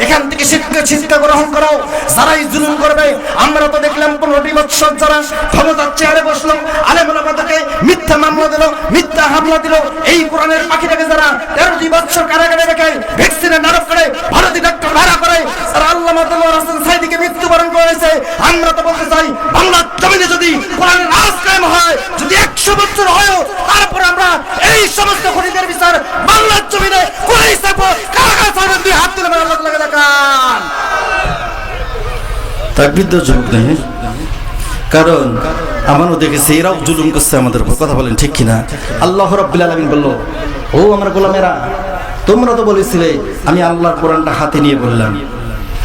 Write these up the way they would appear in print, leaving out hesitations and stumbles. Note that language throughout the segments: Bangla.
এখান থেকে শিক্ষা গ্রহণ করো। যারাই জুলুম করবে, আমরা তো দেখলাম 15টি বছর যারা ক্ষমতার চেয়ারে বসলো, আলেম ওলামাদেরকে মিথ্যা মামলা দিল, মিথ্যা হামলা দিল। এই কোরআনের পাখিটাকে যারা 13টি বছর কারাগারে রেখে ভ্যাকসিনে নারক করে, ভারতীয় ডাক্তার ভাড়া করে, তারা আল্লামা দেলোয়ার হোসেন সাঈদীকে মৃত্যুবরণ করেছে। আমরা তো বলতে চাই, বাংলার জমিনে যদি কোরআনের রাজ কায়েম হয়, যদি 100 বছর হয়, তারপর আমরা এই সমস্ত খুনিদের বিচার বাংলার জমিনে করেই থাকবো। কারাগার ছাড়বেন, দুই হাত তুলে আল্লাহ তাআলাকে দেখান। তাকবীর দাও যুবক নেই, কারণ আমারও দেখেছি এরাও জুলুম করছে আমাদের উপর। কথা বলেন ঠিক কিনা? আল্লাহ রাব্বুল আলামিন বলল, ও আমার গোলামেরা, তোমরা তো বলেছিলে আমি আল্লাহর কোরআনটা হাতে নিয়ে বললাম।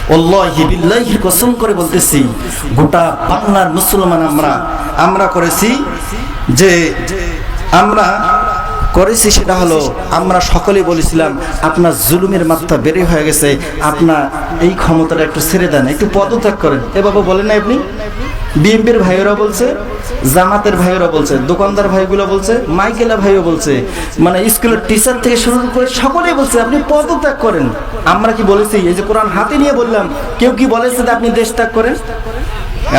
ওয়াল্লাহি বিল্লাহি কসম করে বলতেছি, গোটা বাংলার মুসলমান আমরা করেছি যে আমরা করেছি সেটা হলো, আমরা সকলেই বলেছিলাম আপনার জুলুমের মাত্রা বেড়ে হয়ে গেছে, আপনার এই ক্ষমতাটা একটু ছেড়ে দেন, একটু পদত্যাগ করেন। এ বাবা বলেন না আপনি? বিএনপির ভাইয়েরা বলছে, জামাতের ভাইয়েরা বলছে, দোকানদার ভাইগুলো বলছে, মাইকেলা ভাইও বলছে, মানে স্কুলের টিচার থেকে শুরু করে সকলেই বলছে আপনি পদত্যাগ করেন। আমরা কি বলেছি? এই যে কোরআন হাতে নিয়ে বললাম, কেউ কি বলেছে যে আপনি দেশ ত্যাগ করেন?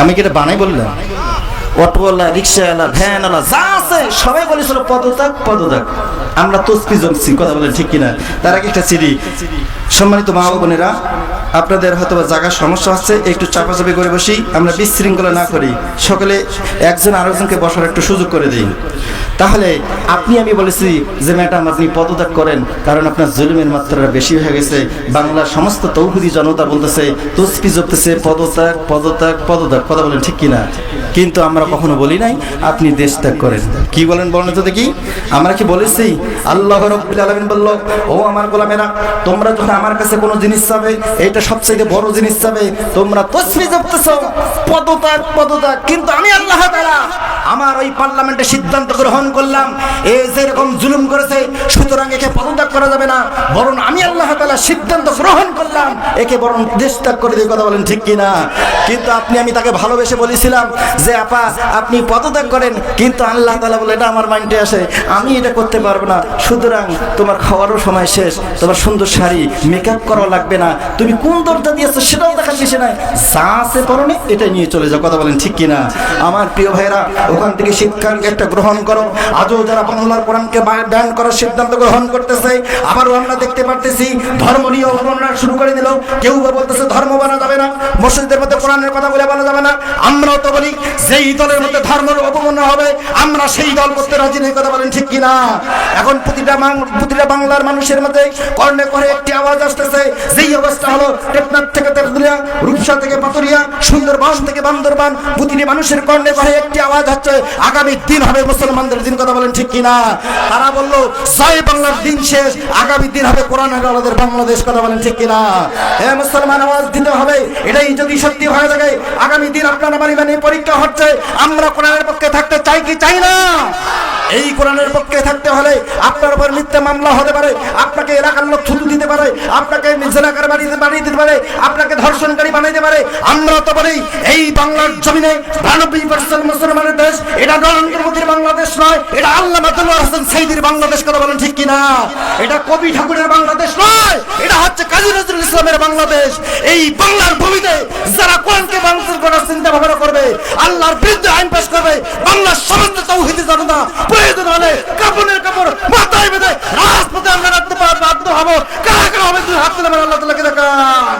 আমি কি এটা বানাই বললাম? অটোওয়ালা, রিক্সাওয়ালা, ভ্যানওয়ালা যা আছে সবাই বলেছিল পদত্যাগ পদত্যাগ। আমরা তসবি জমছি। কথা বলেন ঠিক কিনা? তার আগে একটা চিঠি, সম্মানিত মা ও বোনেরা, আপনাদের হয়তো জায়গার সমস্যা হচ্ছে, একটু চাপাচাপি করে বসি, আমরা বিশৃঙ্খলা না করি, সকলে একজন আরেকজনকে বসার একটু সুযোগ করে দিই। তাহলে আমি বলেছি যে ম্যাডাম আপনি পদত্যাগ করেন, কারণ আপনার জুলুমের মাত্রাটা বেশি হয়ে গেছে। বাংলার সমস্ত তৌহিদি জনতা বলতেছে, তসবি জপতেছে, পদত্যাগ পদত্যাগ পদত্যাগ। কথা বলেন ঠিক কিনা? কিন্তু আমরা কখনো বলি নাই আপনি দেশ ত্যাগ করেন। কি বলেন বলেন তো দেখি? আমরা কি বলেছি? আল্লাহ রাব্বুল আলামিন বলল, ও আমার গোলামেরা, তোমরা যখন আমার কাছে কোনো জিনিস চাবে, এটা সবচেয়ে বড় জিনিস চাবে, তোমরা তসবিহ জপতেছো, পদত্যাগ পদত্যাগ। কিন্তু আমি আল্লাহ তাআলা আমার ওই পার্লামেন্টে সিদ্ধান্ত গ্রহণ করলাম, এ যেরকম জুলুম করেছে, সুতরাং একে পদত্যাগ করা যাবে না, বরং আমি আল্লাহ তাআলা সিদ্ধান্ত গ্রহণ করলাম একে বরং দেশ ত্যাগ করে দিই। কথা বলেন ঠিক কিনা? কিন্তু আমি তাকে ভালোবেসে বলেছিলাম যে আপা আপনি পদত্যাগ করেন, কিন্তু আল্লাহ তাআলা বলে এটা আমার মাইন্ডে আসে, আমি এটা করতে পারবো না, সুতরাং তোমার খাওয়ারও সময় শেষ, তোমার সুন্দর শাড়ি মেকআপ করা লাগবে না, তুমি কোন দরজা দিয়েছো সেটাও দেখার শেষে নাই, যা আছে পরনে এটাই নিয়ে চলে যাও। কথা বলেন ঠিক কিনা? আমার প্রিয় ভাইরা, ওখান থেকে শিক্ষার একটা গ্রহণ করো। আজও যারা বাংলার কোরআনকে ব্যান করার সিদ্ধান্ত গ্রহণ করতেছে, আবারও আমরা দেখতে পারতেছি ধর্ম নিয়ে অবমাননা শুরু করে দিল। কেউ বলতেছে ধর্ম বানা যাবে না, মসজিদের মধ্যে কোরআনের কথা বলে বলা যাবে না। আমরাও তো বলি যেই দলের মধ্যে ধর্মের অবমাননা হবে আমরা সেই দল করতে রাজি নেই। কথা বলেন ঠিক কিনা? এখন প্রতিটা বাংলার মানুষের মধ্যে কর্ণে করে একটি আওয়াজ আসতেছে, যেই অবস্থা হলো টেকনাফ থেকে তেতুলিয়া, রূপসা থেকে পাতুরিয়া, সুন্দরবন থেকে বান্দরবান, প্রতিটি মানুষের কর্ণে করে একটি আওয়াজ হচ্ছে আগামী দিন হবে মুসলমানদের দিন। কথা বলেন ঠিক কিনা? তারা বললো জয় বাংলার দিন শেষ, আগামী দিন হবে কোরআনের আলোদের বাংলাদেশ। কথা বলেন ঠিক কিনা? হে মুসলমান, আওয়াজ দিতে হবে। এটাই যদি সত্যি হয়ে থাকে, আগামী দিন আপনার আমার ইমানি পরীক্ষা হচ্ছে, আমরা কোরআনের পক্ষে থাকতে চাই কি চাই না? এই কোরআনের পক্ষে থাকতে হলে আপনার উপর মিথ্যা মামলা হতে পারে, আপনাকে এলাকার লোক ছুটু দিতে পারে, আপনাকে জেনাকার বানিয়ে দিতে পারে, আপনাকে ধর্ষণকারী বানাইতে পারে। আমরা তো বলি এই বাংলার জমিনে 92% মুসলমানের দেশ, এটা নরেন্দ্র মোদীর বাংলাদেশ নয়, এটা আল্লামা দেলোয়ার হোসেন সাঈদীর বাংলাদেশ। কথা বলেন ঠিক কিনা? এটা কবি ঠাকুরের বাংলাদেশ নয়, এটা হচ্ছে কাজী নজরুল ইসলামের বাংলাদেশ। এই বাংলার ভূমিতে যারা কোরআনকে বাংলাদেশ করার চিন্তা ভাবনা করবে, আল্লাহর বিরুদ্ধে আইন পাস করবে, বাংলার সমস্ত তৌহিদি জনতা প্রয়োজন হলে কাপড়ের কাপড় মাথায় বেঁধে রাজপথে আমরা রাখতে বাধ্য হবো। কারা কারা হবে তুই হাত তুলে আল্লাহ তাআলাকে দেখান।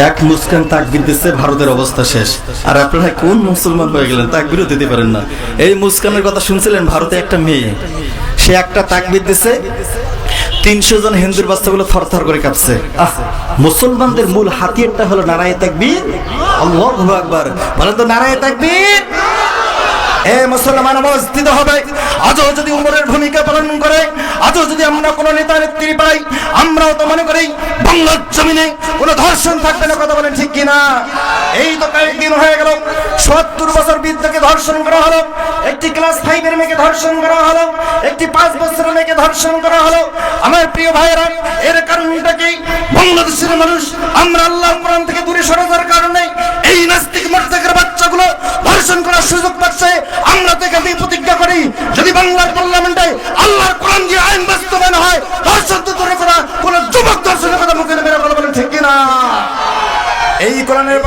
এক মুসকান তাকবীর দিচ্ছে, ভারতের অবস্থা শেষ। আর আপনারা কোন মুসলমান হয়ে গেলেন, তাকবীরও দিতে পারেন না। এই মুসকানের কথা শুনছিলেন? ভারতে একটা মেয়ে, সে একটা তাকবীর দিচ্ছে, 300 জন হিন্দুর বাচ্চাগুলো থরথর করে কাঁপছে। মুসলমানদের মূল হাতিয়ারটা হলো নারায়ে তাকবীর, আল্লাহু আকবার। বলেন তো নারায়ে তাকবীর। এ মুসলমান, আওয়াজ দিতে হবে। আজও যদি উমরের ভূমিকা পালন করে, আজও যদি আমরা কোনো নেতা নেত্রী পাই, আমরাও তো মনে করি বাংলার জমিনে কোনো ধর্ষণ থাকবে না। কথা বলেন ঠিক কিনা? এই তো কয়েকদিন হয়ে গেল ৭০ বছর বৃদ্ধকে ধর্ষণ করা হলো, একটি ক্লাস 5 এর মেয়েকে ধর্ষণ করা হলো, একটি 5 বছরের মেয়েকে ধর্ষণ করা হলো। আমার প্রিয় ভাইয়েরা, এর কারণটা কি? বাংলাদেশের মানুষ আমরা আল্লাহর কোরআন থেকে দূরে সরে যাওয়ার কারণে এই নাস্তিক মুরতাকির বাচ্চাগুলো ধর্ষণ করার সুযোগ পাচ্ছে। আমরা তো এখান থেকে প্রতিজ্ঞা করি, যদি বাংলার পার্লামেন্টে আল্লাহর কোরআন দিয়ে আইন বাস্তবায়ন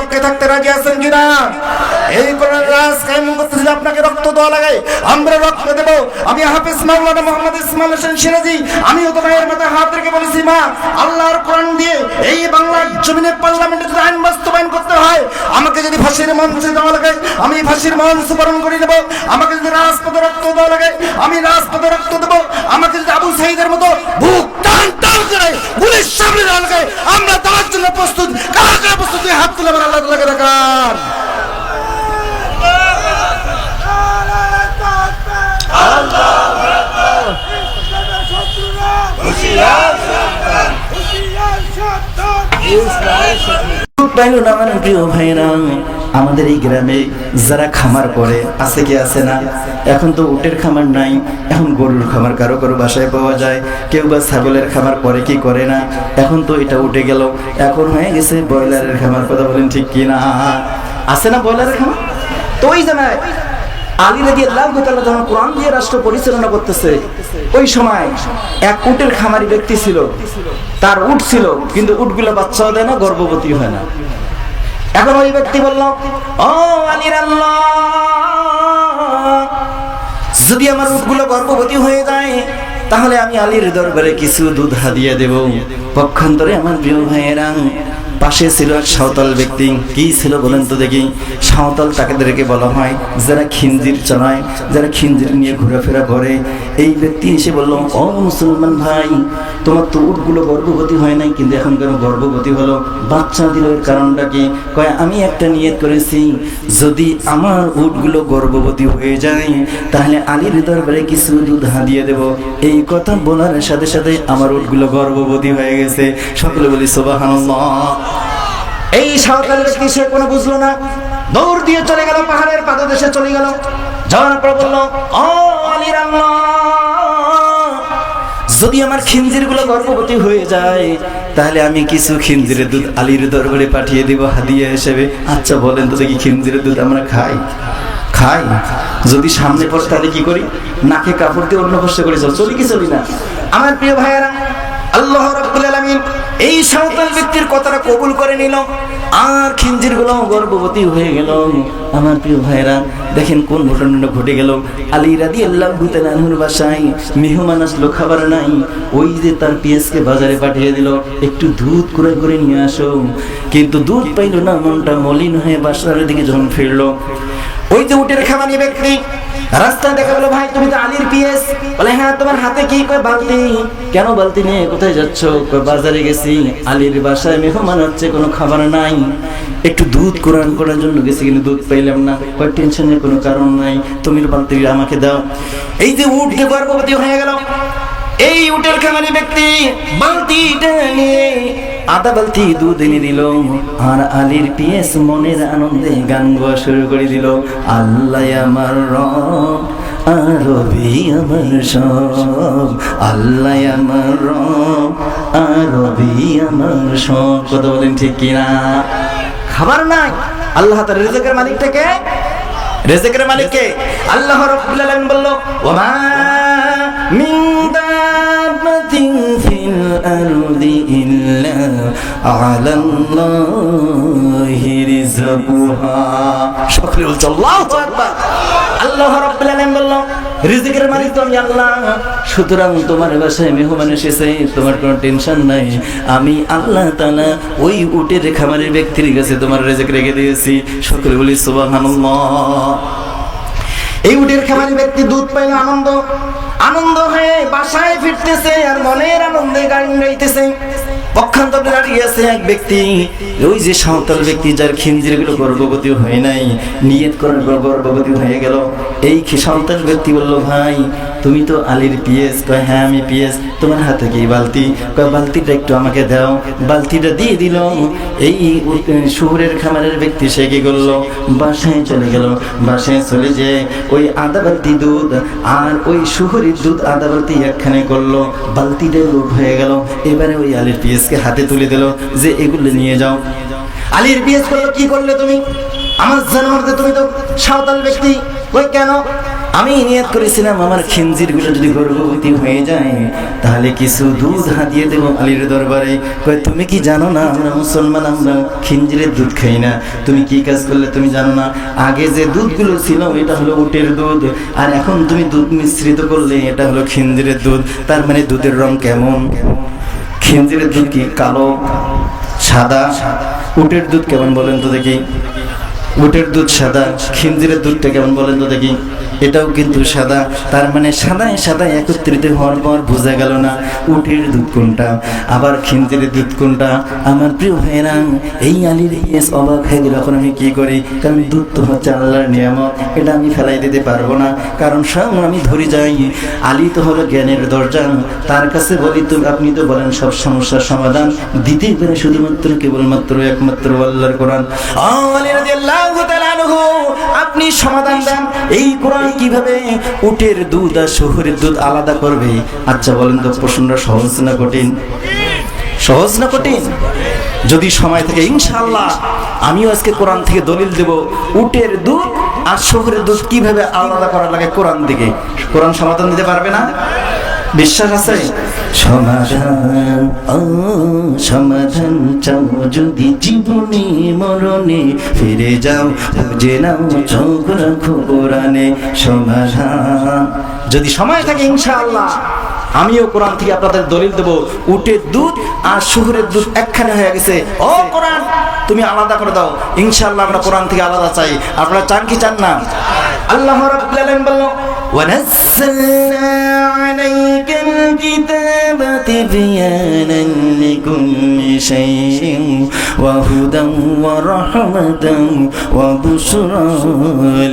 পক্ষে থাকতে রাজি আছেন কিনা? এই কোরআন রাজ কায়েম করতে যদি আপনাকে রক্ত দেওয়া লাগে, আমরা রক্ত দেব। আমি হাফেজ মাওলানা মোহাম্মদ ইসমাইল হোসেন সিরাজি, আমিও তো মায়ের মাথায় হাত রেখে বলেছি, মা, আল্লাহর কোরআন দিয়ে এই বাংলার জমিনে পার্লামেন্টে যদি আইন বাস্তবায়ন করতে হয়, আমাকে যদি ফাঁসির মঞ্চে দেওয়া লাগে আমি ফাঁসির মঞ্চ বরণ করে নেব। আমাকে যদি রাজপথে রক্ত দেওয়া লাগে আমি রাজপথে রক্ত দেব। আমাকে যদি আবু সাঈদের মতো বুক টান টান করে পুলিশ সামনে দেওয়া লাগে আমরা দেওয়ার জন্য প্রস্তুত। কারা কারা প্রস্তুত? হাত তুলে আল্লাহ তাআলাকে দেখান। আমার প্রিয় ভাইরা, আমাদের এই গ্রামে যারা খামার করে আছে কি আছে না? এখন তো উটের খামার নাই, এখন গরুর খামার কারো কারো বাসায় পাওয়া যায়, কেউ বা ছাগলের খামার করে কি করে না। এখন তো এটা উঠে গেল, এখন হয়ে গেছে ব্রয়লারের খামার। কথা বলেন ঠিক কি না? আছে না ব্রয়লারের খামার? তো ওই জায়গায় আলী রাদিয়াল্লাহু তাআলা যখন কোরআন দিয়ে রাষ্ট্র পরিচালনা করতেছে, ওই সময় এক উটের খামারি ব্যক্তি ছিল, তার উট ছিল, কিন্তু উটগুলো বাচ্চাও দেয় না, গর্ভবতী হয় না। এখন ওই ব্যক্তি বলল, ও আলীর আল্লাহ, যদি আমার উটগুলো গর্ভবতী হয়ে যায় তাহলে আমি আলীর দরবারে কিছু দুধ হাদিয়া দেব। পক্ষান্তরে আমার প্রিয় ভাইয়েরা, পাশে ছিল এক সাঁওতাল ব্যক্তি। কি ছিল বলেন তো দেখি? সাঁওতাল তাদেরকে বলা হয় যারা খিঞ্জির চড়ায়, যারা খিঞ্জির নিয়ে ঘোরাফেরা করে। এই ব্যক্তি এসে বলল, ও মুসলমান ভাই, তোমার তো উটগুলো গর্ভবতী হয় নাই, কিন্তু এখন কেন গর্ভবতী হলো, বাচ্চা দিল, এর কারণটা কি? কয়, আমি একটা নিয়ত করেছি, যদি আমার উটগুলো গর্ভবতী হয়ে যায় তাহলে আলীর দরবারে কিছু দুধ হাদিয়ে দেব। এই কথা বলার সাথে সাথে আমার উটগুলো গর্ভবতী হয়ে গেছে। সকলে বলি সুবহানাল্লাহ। এই সাঁওতাল ব্যক্তি সে কোনো বুঝলো না, দৌড় দিয়ে চলে গেল, পাহাড়ের পাদদেশে চলে গেল। যাওয়ার পর বলল, ও আলীর আল্লাহ, যদি আমার খিঞ্জির গুলো গর্ভবতী হয়ে যায় তাহলে আমি কিছু খিঞ্জিরের দুধ আলীর দরবারে পাঠিয়ে দিব হাদিয়া হিসেবে। আচ্ছা বলেন তো দেখি, খিঞ্জিরের দুধ আমরা খাই? খাই। যদি সামনে পড়ে তাহলে কি করি? নাকে কাপড় দিয়ে অন্য কষ্ট করে চলি কি চলি না? আমার প্রিয় ভাইয়েরা, আল্লাহ রাব্বুল আলামিন এই সাঁওতাল ব্যক্তির কথাটা কবুল করে নিল, আর খিঞ্জির গুলো গর্ভবতী হয়ে গেল। আমার প্রিয় ভাইরা, দেখেন কোন ঘটনাটা ঘটে গেল। আলী রাদিয়াল্লাহু তাআলা আনহুর বাসায় মেহমান আসলো, খাবার নাই। ওই যে তার পিএসকে বাজারে পাঠিয়ে দিল, একটু দুধ করে করে নিয়ে আসো। কিন্তু দুধ পাইল না, মনটা মলিন হয়ে বাসার দিকে যখন ফিরলো, ওই যে উটের খামারি ব্যক্তি রাস্তায় দেখা গেল, ভাই তুমি তো আলীর পিএস। বলে, হ্যাঁ, তোমার হাতে কি? কয়, বালতি। কেন বালতি নিয়ে কোথায় যাচ্ছ? কয়, বাজারে গেছি, আলীর বাসায় মেহমান হচ্ছে, কোনো খাবার নাই, একটু দুধ কোরআন করার জন্য গেছি, কিন্তু দুধ পাইলাম না। কয়, টেনশনের কোনো কারণ নাই, তুমি বালতি আমাকে দাও। এই যে উট যে গর্ভবতী হয়ে গেল, এই উটের খামারি ব্যক্তি বালতিটা নিয়ে আধা বালতি দুধ এনে দিল, আর আলীর পিএস মনের আনন্দে গান গাওয়া শুরু করে দিল। আল্লাহ আমার রব, আরবি আমার সব, আল্লাহ আমার রব, আরবি আমার সব। কথা বলেন ঠিক কিনা? খাবার নাই, আল্লাহ তার রিজিকের মালিকটাকে, রিজিকের মালিককে আল্লাহ রাব্বুল আলামিন বলল, ওয়া মিন দাব্বাতিন ফিল আরদি ইল্লা আলাল্লাহি রিজকুহা। সকলে বলছে আল্লাহু আকবার। আল্লাহ রাব্বুল আলামিন বলল, রিজিকের মালিক তো আমি আল্লাহ, সুতরাং তোমার বাসায় মেহমান এসেছে, তোমার কোনো টেনশন নাই, আমি আল্লাহ তাআলা ওই উটের খামারের ব্যক্তির কাছে তোমার রিজিক রেখে দিয়েছি। সকলে বলি সুবহানাল্লাহ। এই উটের খামারি ব্যক্তি দুধ পাইল, আনন্দ হয়ে বাসায় ফিরতেছে, আর মনের আনন্দে গান গাইতেছে। পক্ষান্তরে দাঁড়িয়ে আছে এক ব্যক্তি, ওই যে সাঁওতাল ব্যক্তি যার খিঞ্জির গুলো গর্ভবতী হয় নাই, নিয়ত করার গর্ভবতী হয়ে গেল। এই সাঁওতাল ব্যক্তি বলল, ভাই তুমি তো আলীর পিএস। কয়, হ্যাঁ আমি পিএস। তোমার হাতে কি বালতি? কয়, বালতিটা একটু আমাকে দাও। বালতিটা দিয়ে দিল। এই শহরের খামারের ব্যক্তি সে কি করলো, বাসায় চলে গেল। বাসায় চলে যে ওই আধা বালতি দুধ আর ওই শহরের দুধ আধা বালতি একখানে করলো, বালতিটা লোড হয়ে গেল। এবারে ওই আলীর পিএসকে হাতে তুলে দিল যে এগুলো নিয়ে যাও। আলীর পিএস করলো, কি করলে তুমি? আমার জানার তুমি তো সাঁওতাল ব্যক্তি। ওই কেন? আমি নিয়ত করেছিলাম আমার খিঞ্জিরগুলো যদি গর্ভবতী হয়ে যায় তাহলে কিছু দুধ হাতিয়ে দেবো আলীর দরবারে। কয় তুমি কি জানো না আমরা মুসলমান, আমরা খিঞ্জিরের দুধ খাই না। তুমি কি কাজ করলে তুমি জানো না? আগে যে দুধগুলো ছিল এটা হলো উটের দুধ, আর এখন তুমি দুধ মিশ্রিত করলে এটা হলো খিঞ্জিরের দুধ। তার মানে দুধের রং কেমন? খিঞ্জিরের দুধ কি কালো, সাদা? উটের দুধ কেমন বলেন তো দেখি? উটের দুধ সাদা, খিঞ্জিরের দুধটা কেমন বলেন তো দেখি? এটাও কিন্তু সাদা। তার মানে সাদায় সাদায় একত্রিত হওয়ার পর বোঝা গেল না উটের দুধ কোনটা আবার খিঞ্জিরের দুধ কোনটা। আমার প্রিয় ভাইরা, এই আলীর অবাক হয়ে গেল। এখন আমি কি করি? কারণ দুধ তো হচ্ছে আল্লাহর নিয়ামত, এটা আমি ফেলাই দিতে পারবো না। কারণ সব আমি ধরে যাই, আলী তো হলো জ্ঞানের দরজা। তার কাছে বলি তো আপনি তো বলেন সব সমস্যার সমাধান দিতেই পারে শুধুমাত্র কেবলমাত্র একমাত্র আল্লাহর কোরআন। আলী রাদিয়াল্লাহু তাআলা আনহু, আপনি সমাধান দেন। এই কোরআন কিভাবে উটের দুধ আর শহরের দুধ আলাদা করবে? আচ্ছা বলেন তো, প্রশ্নটা সহজ না কঠিন? সহজ না কঠিন? যদি সময় থাকে ইনশাআল্লাহ আমিও আজকে কোরআন থেকে দলিল দেব উটের দুধ আর শহরের দুধ কিভাবে আলাদা করা লাগে কোরআন থেকে। কোরআন সমাধান দিতে পারবে না? বিশ্বাস আছে? সমাধান, ও সমাধান চাও যদি জীবনে মরণে, ফিরে যাও বুঝে নাও চোখ রাখো কোরআনে। সমাধান যদি সময় থাকে ইনশাআল্লাহ আমিও কোরআন থেকে আপনাদের দলিল দেব উটের দুধ আর শহরের দুধ একখানে হয়ে গেছে। ও কোরআন তুমি আলাদা করে দাও। ইনশাআল্লাহ আমরা কোরআন থেকে আলাদা চাই। আপনারা চান কি চান না? আল্লাহ রাব্বুল আলামিন বলল, ওয়ানাজ্জালনা আলাইকাল কিতাবা তিবয়ানান লিকুল্লি শাইইন ওয়া হুদান ওয়া রাহমাতান ওয়া বুশরা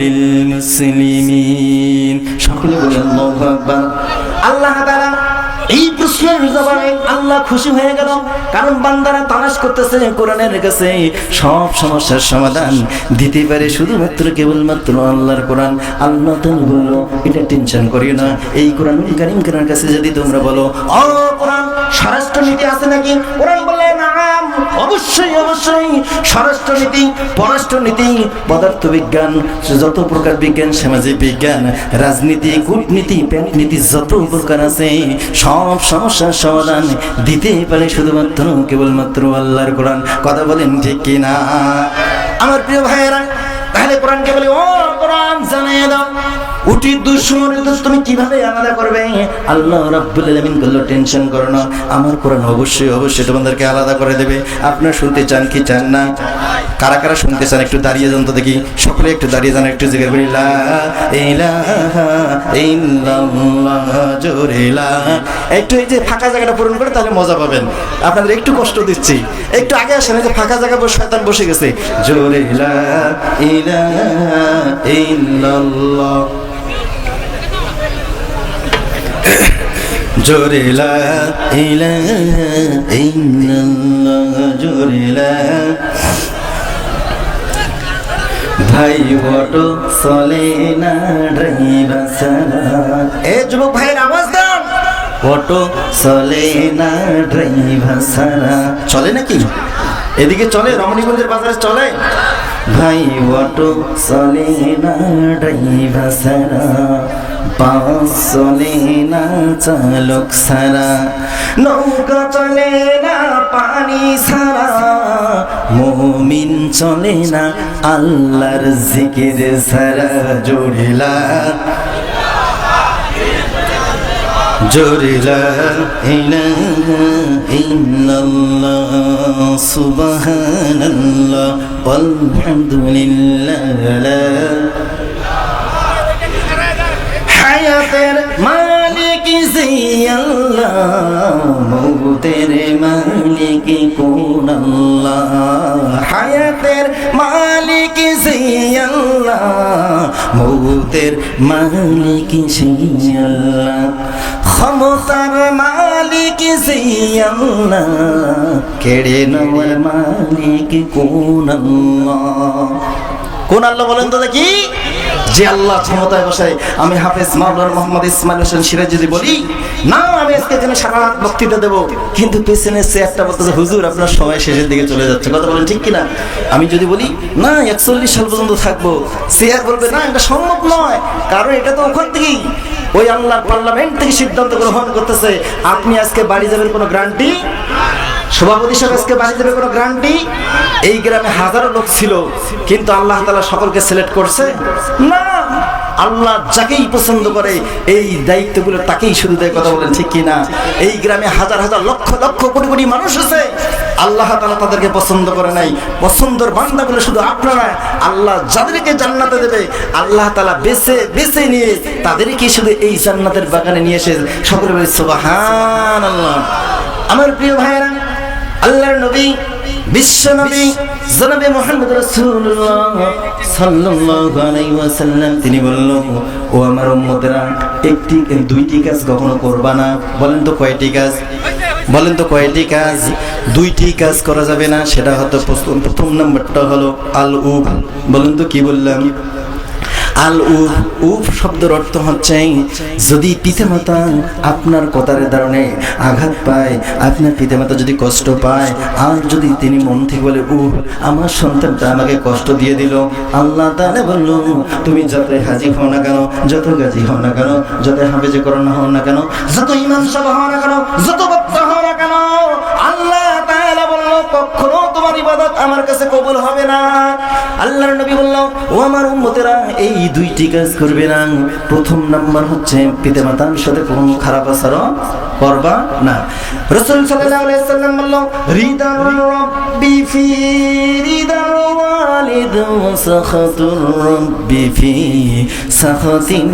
লিল মুসলিমিন। সকলে বলেন আল্লাহু আকবার। আল্লাহ তাআলা এই প্রশ্নের জবাবে আল্লাহ খুশি হয়ে গেল, কারণ বান্দারা তালাশ করতেছে কোরআনের কাছে সব সমস্যার সমাধান দিতে পারে শুধুমাত্র কেবলমাত্র আল্লাহর কোরআন। আল্লাহ তাআলা বলল, এটা টেনশন করিও না, এই কোরআনুল কারীমের কাছে যদি তোমরা বলো ও কোরআন স্বরাষ্ট্রনীতি আছে নাকি? কোরআন বলে নাম, অবশ্যই অবশ্যই স্বরাষ্ট্রনীতি, পররাষ্ট্রনীতি, পদার্থবিজ্ঞান, যত প্রকার বিজ্ঞান, সামাজিক বিজ্ঞান, রাজনীতি, কূটনীতি, প্যাটনীতি, যত প্রকার আছে সব সমস্যার সমাধান দিতে পারে শুধুমাত্র কেবলমাত্র আল্লাহর কোরআন। কথা বলেন ঠিক কিনা আমার প্রিয় ভাইয়েরা? তাহলে কোরআনকে বলে, ও কোরআন জানিয়ে দাও উটের দুধ শহরের দুধ তুমি কিভাবে আলাদা করবে? আল্লাহ রাব্বুল আলামিন বলল, টেনশন করো না, আমার কোরআন অবশ্যই অবশ্যই তোমাদেরকে আলাদা করে দেবে। আপনারা শুনতে চান কি চান না? কারা কারা শুনতে চান একটু দাঁড়িয়ে যান তো দেখি। সকলে একটু দাঁড়িয়ে যান, একটু জিকির করি লা ইলাহা ইল্লাল্লাহ, জোরে লা। একটু এই যে ফাঁকা জায়গাটা পূরণ করে তাহলে মজা পাবেন। আপনাদের একটু কষ্ট দিচ্ছি, একটু আগে আসেন। এই যে ফাঁকা জায়গা শয়তান বসে গেছে। জোরে লা ইলাহা ইল্লাল্লাহ, জোরে লা ইলাহা ইল্লাল্লাহ, জোরে লা। ভাই অটো চলে না, ড্রাইভার ছাড়া। এ যুবক ভাইয়ের আওয়াজ দাও। অটো চলে না, ড্রাইভার ছাড়া। চলে নাকি? এদিকে চলে, রমণীগঞ্জের বাজারে চলে। ভাই অটো চলে না, ড্রাইভার ছাড়া, বাস চলে না, চালক ছাড়া, নৌকা চলে না, পানি ছাড়া, মুমিন চলে না, আল্লাহর জিকির ছাড়া। জোরে লা জোরে লা ইলাহা ইল্লাল্লাহ, সুবহানাল্লাহ, আলহামদুলিল্লাহ। হায়াতের মালিক যে আল্লাহ, মৌতের মালিক কোন আল্লাহ? হায়াতের মালিক যে আল্লাহ, মৌতের মালিক সেই আল্লাহ, ক্ষমতার মালিক যে আল্লাহ, কেড়ে নেওয়ার মালিক কোন আল্লাহ? কোন আল্লাহ বলেন তো দেখি? যে আল্লাহ ক্ষমতায় বসে আমি হাফেজ মাওলানা মোহাম্মদ ইসমাইল হোসেন সিরাজ যদি বলি না আমি আজকে যেন সারা রাত বক্তৃতা দেবো, কিন্তু পেছনে সে একটা বলতেছে হুজুর আপনার সময় শেষের দিকে চলে যাচ্ছে, কথা বলেন ঠিক কিনা? আমি যদি বলি না 41 সাল পর্যন্ত থাকবো, সে আর বলবে না এটা সম্ভব নয়, কারণ এটা তো ওখান থেকেই ওই আল্লাহর পার্লামেন্ট থেকে সিদ্ধান্ত গ্রহণ করতেছে। আপনি আজকে বাড়ি যাবেন কোনো গ্যারান্টি? সভাপতি সাহেব আজকে বাড়ি যাবে কোনো গ্যারান্টি? এই গ্রামে হাজারো লোক ছিল, কিন্তু আল্লাহ তাআলা সকলকে সিলেক্ট করছে না। আল্লাহ যাকেই পছন্দ করে এই দায়িত্বগুলো তাকেই শুরু দেয়, কথা বলেন ঠিক কিনা? এই গ্রামে হাজার হাজার লক্ষ লক্ষ কোটি কোটি মানুষ আছে, আল্লাহ তাআলা তাদেরকে পছন্দ করে নাই। পছন্দের বান্দাগুলো শুধু আপনারা, আল্লাহ যাদেরকে জান্নাতে দেবে আল্লাহ তাআলা বেছে বেছে নিয়ে তাদেরকে শুধু এই জান্নাতের বাগানে নিয়ে এসে সকলে বলে সুবহানাল্লাহ। আমার প্রিয় ভাইয়েরা, আল্লাহর নবী বিশ্ব নবী জনাবে মুহাম্মদ রাসূলুল্লাহ সাল্লাল্লাহু আলাইহি ওয়াসাল্লাম তিনি বললেন, ও আমার উম্মতেরা, একটি দুইটি কাজ কখনো করবা না। বলেন তো কয়টি কাজ? বলেন তো কয়টি কাজ? দুইটি কাজ করা যাবে না। সেটা হয়তো প্রথম নাম্বারটা হলো আল উব। বলেন তো কি বললাম? আল উব। উব শব্দের অর্থ হচ্ছে যদি পিতামাতা আপনার কথার কারণে আঘাত পায়, আপনার পিতামাতা যদি কষ্ট পায়, আর যদি তিনি মন থেকে বলে উব আমার সন্তানটা আমাকে কষ্ট দিয়ে দিল, আল্লাহ তাআলা বলল তুমি যত হাজি হও না কেন, যত গাজী হও না কেন, যত হাফেজে কোরআন হও না কেন, যত ইমাম সাহেব হও না কেন, যত বক্তা হও না কেন, আল্লাহ তাআলা বলল কখনো তোমার ইবাদত আমার কাছে কবুল হবে না। আল্লাহর নবী বলল, ও আমার উম্মতেরা, এই দুইটি কাজ করবে না। প্রথম নাম্বার হচ্ছে পিতামাতার সাথে কোনো খারাপ আচরণ করবা না। রাসূল সাল্লাল্লাহু আলাইহি ওয়াসাল্লাম বলল, রিদার রাব্বি ফি রিদার ওয়ালিদ ওয়া সাখাতুর রাব্বি ফি সাখাতিল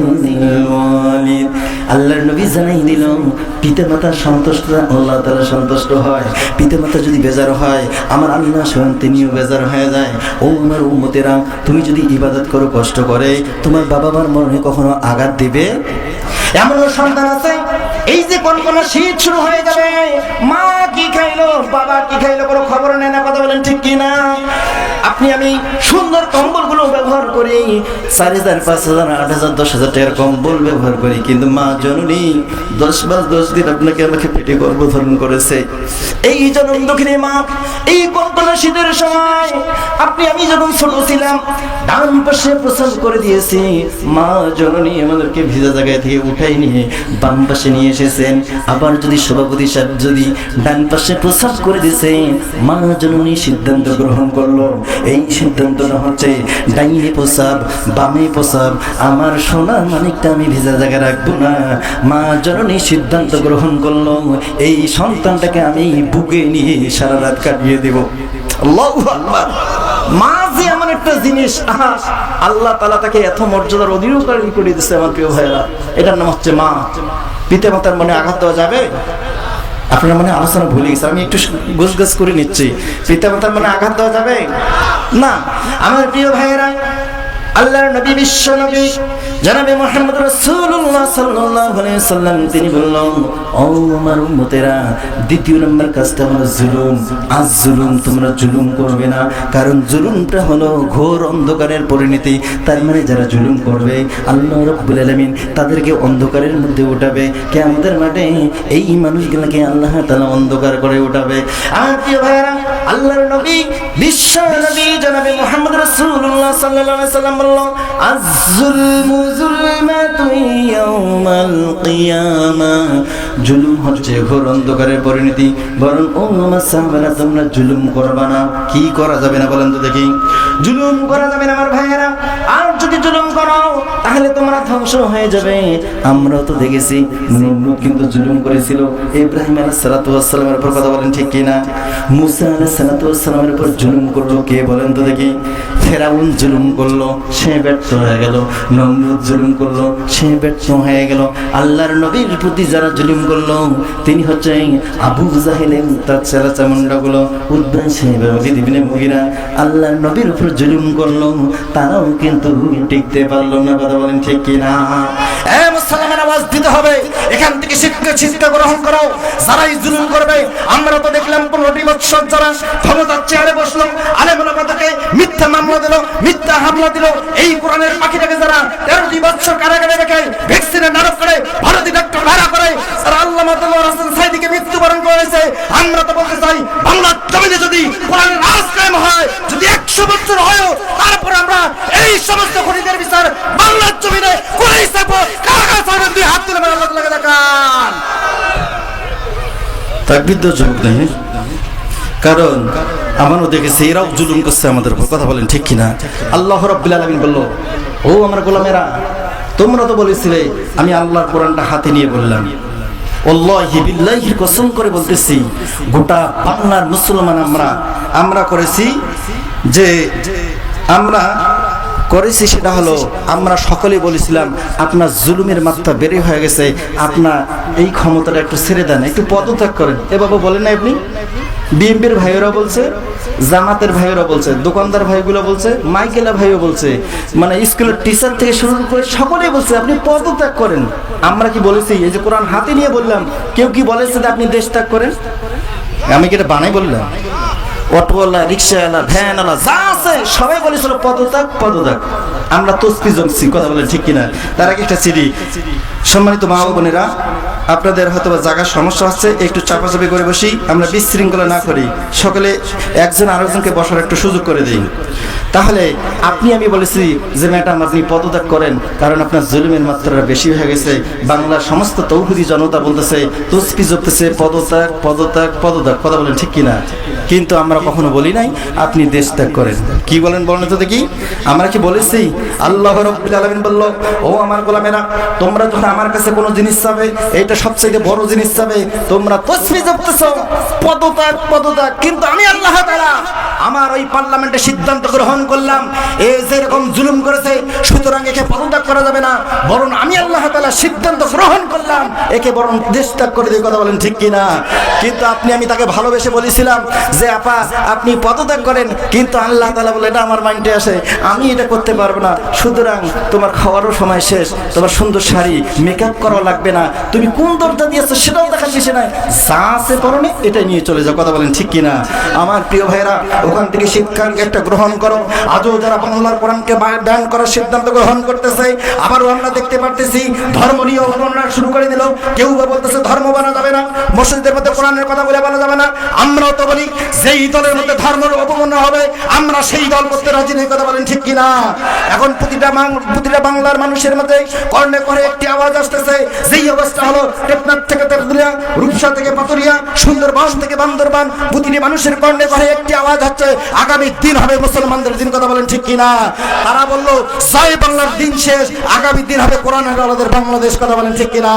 ওয়ালিদ। আল্লাহর নবী জানাই দিল পিতামাতা সন্তুষ্ট, আল্লাহ তাআলা সন্তুষ্ট হয়। পিতামাতা যদি বেজার হয়, আমার আল্লাহ স্বয়ং তিনিও বেজার হয়ে যায়। ও আমার উম্মতেরা, তুমি যদি ইবাদত করো কষ্ট করে, তোমার বাবা মার মনে কখনো আঘাত দিবে? এমন সন্তান আছে এই যে কোন শীত শুরু হয়ে যাবে, মা কি খাইলো বাবা কি খাইলো কোনো খবর নেয় না, কথা বলেন ঠিক কিনা? আপনি আমি সুন্দর কম্বলগুলো ব্যবহার করি, 4,000 5,000 8,000 10,000 টাকার কম্বল ব্যবহার করি, কিন্তু মা জননী 10 মাস 10 দিন আপনাকে আমাকে পেটে গর্ভধারণ করেছে। এই জনম দক্ষিণী মা এই কোন শীতের সময় আপনি আমি যখন ছোট ছিলাম ডান পাশে প্রসাব করে দিয়েছি, মা জননী আমাদেরকে ভিজা জায়গা থেকে উঠাই নিয়ে বাম পাশে নিয়ে এসেছেন। আবার যদি সভাপতি সাহেব যদি ডান পাশে প্রসাব করে দিয়েছে, মা জননী সিদ্ধান্ত গ্রহণ করলো এই সিদ্ধান্তটা হচ্ছে ডাইনে প্রসাব বামে প্রসাব, আমার সোনা মানিকটা আমি ভিজা জায়গা রাখবো না। মা জননী সিদ্ধান্ত গ্রহণ করলো এই সন্তানটাকে আমি বুকে নিয়ে সারা রাত কাটিয়ে দেব। আল্লাহু আকবার। মা যে এমন একটা জিনিস, আল্লাহ তাআলা তাকে এত মর্যাদার অধিকারী করে দিয়েছে। আমার প্রিয় ভাইয়েরা, এটার নাম হচ্ছে মা। পিতা মাতার মনে আঘাত দেওয়া যাবে? আপনার মনে আলোচনা ভুলে গেছে, আমি একটু গোছগাছ করে নিচ্ছি। পিতা মাতার মনে আঘাত দেওয়া যাবে না। আমার প্রিয় ভাইয়েরা, আল্লাহর নবী বিশ্ব নবী জনাবে মুহাম্মদ রাসূলুল্লাহ সাল্লাল্লাহু আলাইহি ওয়াসাল্লাম তিনি বললেন, ও আমার উম্মতেরা, দ্বিতীয় নম্বর কাজটা হলো জুলুম। আজ জুলুম তোমরা জুলুম করবে না, কারণ জুলুমটা হলো ঘোর অন্ধকারের পরিণতি। তার মানে যারা জুলুম করবে আল্লাহ রাব্বুল আলামিন তাদেরকে অন্ধকারের মধ্যে উঠাবে। কিয়ামতের মাঠে এই মানুষগুলোকে আল্লাহ তাআলা অন্ধকার করে উঠাবে। আমার প্রিয় ভাইরা, আল্লাহর নবী বিশ্ব নবী জনাবে মুহাম্মদ রাসূলুল্লাহ সাল্লাল্লাহু আলাইহি ওয়াসাল্লাম বললেন, আয-যুলমু যুলমাতু ইয়াউমাল কিয়ামাহ। জুলুম হচ্ছে ঘোর অন্ধকারের পরিণতি। বরং ও আমার সাহাবারা, তোমরা জুলুম করবা না। কি করা যাবে না বলেন তো দেখি? জুলুম করা যাবে না আমার ভাইয়েরা। আর যদি জুলুম করো তাহলে তোমরা ধ্বংস হয়ে যাবে। আমরাও তো দেখেছি নমরুদ কিন্তু জুলুম করেছিল ইব্রাহিম আলাইহিস সালাতু ওয়াস সালামের উপর, কথা বলেন ঠিক কিনা? মুসা আলাইহিস সালাতু ওয়াস সালামের উপর জুলুম করলো কে বলেন তো দেখি? ফেরাউন জুলুম করলো, সে ব্যর্থ হয়ে গেল। নমরুদ জুলুম করলো, সে ব্যর্থ হয়ে গেল। আল্লাহর নবীর প্রতি যারা জুলুম করলো তিনি হচ্ছে আবু জাহেল, তার ছেলে চামুন্ডাগুলো, উদ্বা সাহেব, ওয়ালিদ ইবনে মুগিরা আল্লাহর নবীর উপর জুলুম করলো, তারাও কিন্তু টিকতে পারলো না, কথা বলেন ঠিক কিনা? মুসলমান আওয়াজ দিতে হবে, এখান থেকে শিক্ষা শিক্ষা গ্রহণ করো। যারাই জুলুম করবে, আমরা তো দেখলাম 15টি বছর যারা ক্ষমতার চেয়ারে বসলো, আলেম ওলামাদেরকে মিথ্যা মামলা দিল, মিথ্যা হামলা দিল। এই কোরআনের পাখিটাকে যারা 13টি বছর কারাগারে রেখে ভ্যাকসিনের নাটক করে, ভারতী ডাক্তার ভাড়া করে, যারা আল্লামা দেলোয়ার হোসেন সাঈদীকে মৃত্যুবরণ করেছে, আমরা তো বলতে চাই বাংলার জমিনে যদি কোরআনের রাজ কায়েম হয়, যদি 100 বছর হয়, তারপর আমরা এই সমস্ত খুনিদের বিচার বাংলার জমিনে করেই থাকবো। কারাগার সাহেবের 2 হাত তুলে আল্লাহ তাআলাকে দেখান। তাকবীর দাও যুবক দেখেন, কারণ আমারও দেখেছি এরাও জুলুম করছে আমাদের উপর। কথা বলেন ঠিক কিনা? আল্লাহ রাব্বুল আলামিন বলল, ও আমার গোলামেরা, তোমরা তো বলেছিলে আমি আল্লাহর কোরআনটা হাতে নিয়ে বললাম। ওয়াল্লাহি বিল্লাহির কসম করে বলতেছি, গোটা বাংলার মুসলমান আমরা করেছি যে আমরা করেছি সেটা হলো আমরা সকলেই বলেছিলাম আপনার জুলুমের মাত্রা বেড়ে হয়ে গেছে, আপনার এই ক্ষমতাটা একটু ছেড়ে দেন, একটু পদত্যাগ করেন। এ বাবা বলেন না আপনি? বিএনপির ভাইয়েরা বলছে, জামাতের ভাইয়েরা বলছে, দোকানদার ভাইগুলো বলছে, মাইকেলা ভাইও বলছে, মানে স্কুলের টিচার থেকে শুরু করে সকলেই বলছে আপনি পদত্যাগ করেন। আমরা কি বলেছি? এই যে কোরআন হাতে নিয়ে বললাম, কেউ কি বলেছে যে আপনি দেশ ত্যাগ করেন? আমি কি এটা বানাই বললাম? অটোওয়ালা, রিক্সাওয়ালা, ভ্যানওয়ালা যা আছে সবাই বলেছিল পদত্যাগ পদত্যাগ। আমরা তসবি জমছি। কথা বলেন ঠিক কিনা? তার আগে একটা চিঠি, সম্মানিত মা ও বোনেরা, আপনাদের হয়তো জায়গার সমস্যা হচ্ছে, একটু চাপাচাপি করে বসি, আমরা বিশৃঙ্খলা না করি, সকলে একজন আরেকজনকে বসার একটু সুযোগ করে দিই। তাহলে আমি বলেছি যে ম্যাডাম আপনি পদত্যাগ করেন, কারণ আপনার জুলুমের মাত্রাটা বেশি হয়ে গেছে। বাংলার সমস্ত তৌহিদি জনতা বলতেছে, তসবি জপতেছে, পদত্যাগ পদত্যাগ পদত্যাগ। কথা বলেন ঠিক কিনা? কিন্তু আমরা কখনো বলি নাই আপনি দেশ ত্যাগ করেন। কি বলেন বলেন তো দেখি? আমরা কি বলেছি? আল্লাহ রাব্বুল আলামিন বলল, ও আমার গোলামেরা, তোমরা যখন আমার কাছে কোনো জিনিস চাবে, এটা সবচেয়ে বড় জিনিস চাবে, তোমরা তসবি জপতেছো, পদত্যাগ পদত্যাগ। কিন্তু আমি আল্লাহ তাআলা আমার ওই পার্লামেন্টে সিদ্ধান্ত গ্রহণ করলাম, এ যেরকম জুলুম করেছে, সুতরাং একে পদত্যাগ করা যাবে না, বরং আমি আল্লাহ তাআলা সিদ্ধান্ত গ্রহণ করলাম একে বরং দেশ ত্যাগ করে দিই। কথা বলেন ঠিক কিনা? কিন্তু আমি তাকে ভালোবেসে বলেছিলাম যে আপা আপনি পদত্যাগ করেন, কিন্তু আল্লাহ তাআলা বলে এটা আমার মাইন্ডে আসে, আমি এটা করতে পারবো না, সুতরাং তোমার খাওয়ারও সময় শেষ, তোমার সুন্দর শাড়ি মেকআপ করা লাগবে না, তুমি কোন দরজা দিয়েছো সেটাও দেখার বিষয় নাই, যা আছে পরনে এটাই নিয়ে চলে যাও। কথা বলেন ঠিক কিনা? আমার প্রিয় ভাইরা, ওখান থেকে শিক্ষাকে একটা গ্রহণ করো। আজও যারা বাংলার কোরআনকে ব্যান করার সিদ্ধান্ত গ্রহণ করতেছে, আবারও আমরা দেখতে পারতেছি ধর্ম নিয়ে অবমাননা শুরু করে দিল। কেউ বা বলতেছে ধর্ম বানা যাবে না, মসজিদের মধ্যে কোরআনের কথা বলে বলা যাবে না। আমরাও তো বলি যেই দলের মধ্যে ধর্মের অবমাননা হবে আমরা সেই দল করতে রাজি নেই। কথা বলেন ঠিক কিনা? এখন প্রতিটা বাংলার মানুষের মধ্যে কর্ণে করে একটি আওয়াজ আসতেছে, যেই অবস্থা হলো টেকনাফ থেকে তেতুলিয়া, রূপসা থেকে পাতুরিয়া, সুন্দরবন থেকে বান্দরবান, প্রতিটি মানুষের কর্ণে করে একটি আওয়াজ হচ্ছে আগামী দিন হবে মুসলমানদের দিন। কথা বলেন ঠিক কিনা? তারা বললো জয় বাংলার দিন শেষ, আগামী দিন হবে কোরআনের আলোদের বাংলাদেশ। কথা বলেন ঠিক কিনা?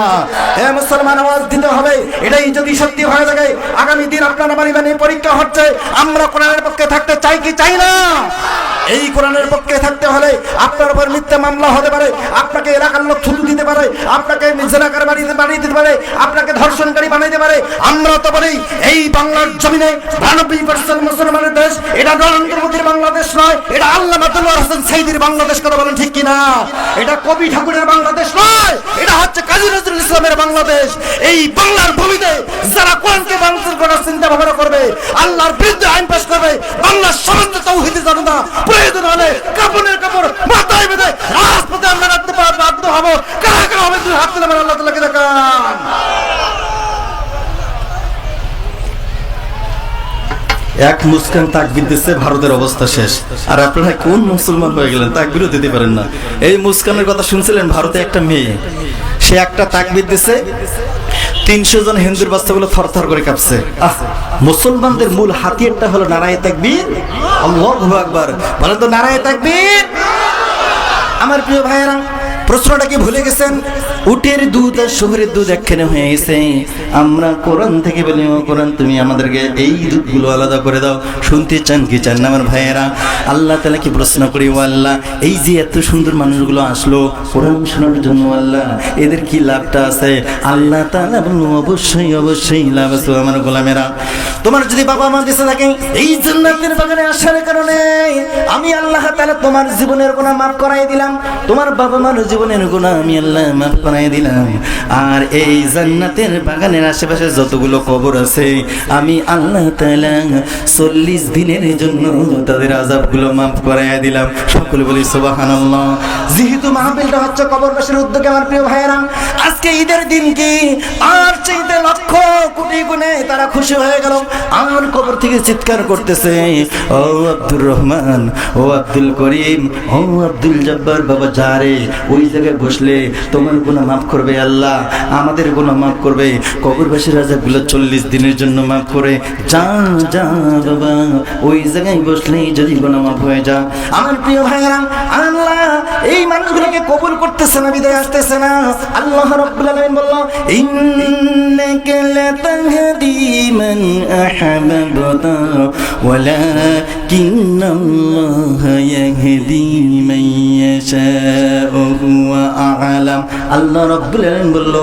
হে মুসলমান, আওয়াজ দিতে হবে। এটাই যদি সত্যি হয়ে থাকে, আগামী দিন আপনারা মানে পরীক্ষা হচ্ছে, আমরা কোরআনের পক্ষে থাকতে চাই কি চাই না? এই কোরআনের পক্ষে থাকতে হলে আপনার উপর মিথ্যা মামলা হতে পারে, আপনাকে এলাকার লোক থুতু দিতে পারে, আপনাকে জেনাকার বানিয়ে দিতে পারে, আপনাকে ধর্ষণকারী বানাইতে পারে। আমরা তো বলি এই বাংলার জমিনে 92% মুসলমানের দেশ, এটা নরেন্দ্র মোদীর বাংলাদেশ নয়, এটা আল্লামা দেলোয়ার হোসেন সাঈদীর বাংলাদেশ। কথা বলেন ঠিক কিনা? এটা কবি ঠাকুরের বাংলাদেশ নয়, এটা হচ্ছে কাজী নজরুল ইসলামের বাংলাদেশ। এই বাংলার ভূমিতে যারা কোরআনকে বাংলাদেশ করার চিন্তা ভাবনা করবে, আল্লাহর বিরুদ্ধে আইন পাস করবে, বাংলার সমস্ত তৌহিদি জনতা প্রয়োজন হলে কাপড়ের কাপড় মাথায় বেঁধে রাজপথে আমরা রাখতে বাধ্য হবো। কারা কারা হবে তুই হাত তুলে আল্লাহ তাআলাকে দেখান। এক মুস্কান তাকবীর দিচ্ছে, ভারতের অবস্থা শেষ। আর আপনারা কোন মুসলমান হয়ে গেলেন, তাকবীরও দিতে পারেন না। এই মুস্কানের কথা শুনছিলেন? ভারতে একটা মেয়ে, সে একটা তাকবীর দিচ্ছে, 300 জন হিন্দুর বাচ্চাগুলো থরথর করে কাঁপছে। মুসলমানদের মূল হাতিয়ারটা হলো নারায়ে তাকবীর, আল্লাহু আকবার। বলেন তো নারায়ে তাকবীর। আমার প্রিয় ভাইয়েরা, প্রশ্নটা কি ভুলে গেছেন? উটের দুধ আর শহরের দুধ একখানে হয়ে গেছে। আমরা কোরআন থেকে বলি, ও কোরআন তুমি আমাদেরকে এই দুধগুলো আলাদা করে দাও। শুনতে চান কি চান না আমার ভাইয়েরা? আল্লাহ তাআলা কি প্রশ্ন করি, ও আল্লাহ এই যে এত সুন্দর মানুষগুলো আসলো কোরআন শোনার জন্য, আল্লাহ এদের কি লাভটা আছে? আল্লাহ তাআলা বলল অবশ্যই অবশ্যই লাভ আছে আমার গোলামেরা। তোমার যদি বাবা মা দেশে থাকে, এই জান্নাতের বাগানে আসার কারণে আমি আল্লাহ তাআলা তোমার জীবনের গুনাহ মাফ করাই দিলাম। তোমার বাবা মার জীবনের গুনাহ আমি আল্লাহ মাফ বানায় দিলাম। আর এই জান্নাতের বাগানের আশেপাশে যতগুলো কবর আছে আমি আল্লাহ তাআলা 40 দিনের জন্য তাদের আযাবগুলো মাফ করাইয়া দিলাম। সকলে বলি সুবহানাল্লাহ। যেহেতু মাহফিলটা হচ্ছে কবরবাসীর উদ্যোগে আমার প্রিয় ভাইয়েরা, আজকে ঈদের দিন কি আর চাইতে লক্ষ কোটি গুণে তারা খুশি হয়ে গেল। আমার কবর থেকে চিৎকার করতেছে, ও আব্দুর রহমান, ও আব্দুল করিম, ও আব্দুল জব্বার বাবা, যা রে ওই জায়গায় বসলে তোমার গুনাহ মাফ করবে আল্লাহ, আমাদের গুনাহ মাফ করবে, কবরবাসীর আযাবগুলো 40 দিনের জন্য মাফ করে যা যা বাবা, ওই জায়গায় বসলেই যদি গুনাহ মাফ হয়ে যা। আমার প্রিয় ভাইয়েরা, আল্লাহ এই মানুষগুলোকে কবুল করতেছে না, বিদায় আসতেছে না। আল্লাহ রাব্বুল আলামিন বলল, ইন্নাকা লাতাহদি মান আহবাবতা ওয়ালাকিন্নাল্লাহা ইয়াহদি মান ইয়াশাউ ওয়া আ'লাম। আল্লাহ রাব্বুল আলামিন বলল,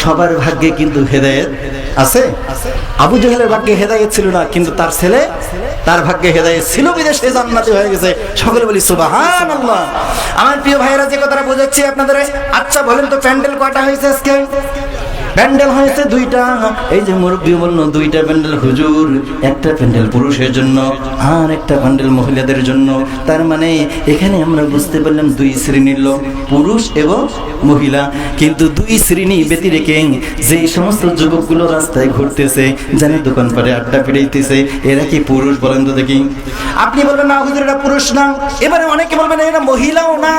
সবার ভাগ্যে কিন্তু হেদায়েত আছে। আবু জাহেলের ভাগ্যে হেদায়েত ছিল না, কিন্তু তার ছেলে, তার ভাগ্যে হেদায়েত ছিল, বিদেশে জান্নাতি হয়ে গেছে। সকলে বলি সুবহানাল্লাহ। আমার প্রিয় ভাইয়েরা, যে কথাটা বোঝাচ্ছি আপনাদের, আচ্ছা বলেন তো প্যান্ডেল কয়টা হয়েছে আজকে? প্যান্ডেল হয়েছে 2টা। এই যে মুরব্বী বললো 2টা প্যান্ডেল হুজুর, একটা প্যান্ডেল পুরুষের জন্য আর একটা প্যান্ডেল মহিলাদের জন্য। তার মানে এখানে আমরা বুঝতে পারলাম 2 শ্রেণীর লোক, পুরুষ এবং মহিলা। কিন্তু 2 শ্রেণী ব্যতি রেখে যে সমস্ত যুবকগুলো রাস্তায় ঘুরতেছে, জানে দোকানপাটে আড্ডা পেড়াইতেছে, এরা কি পুরুষ বলেন তো দেখি? আপনি বলবেন না হুজুর এটা পুরুষ না, এবারে অনেকে বলবেন এটা মহিলাও না,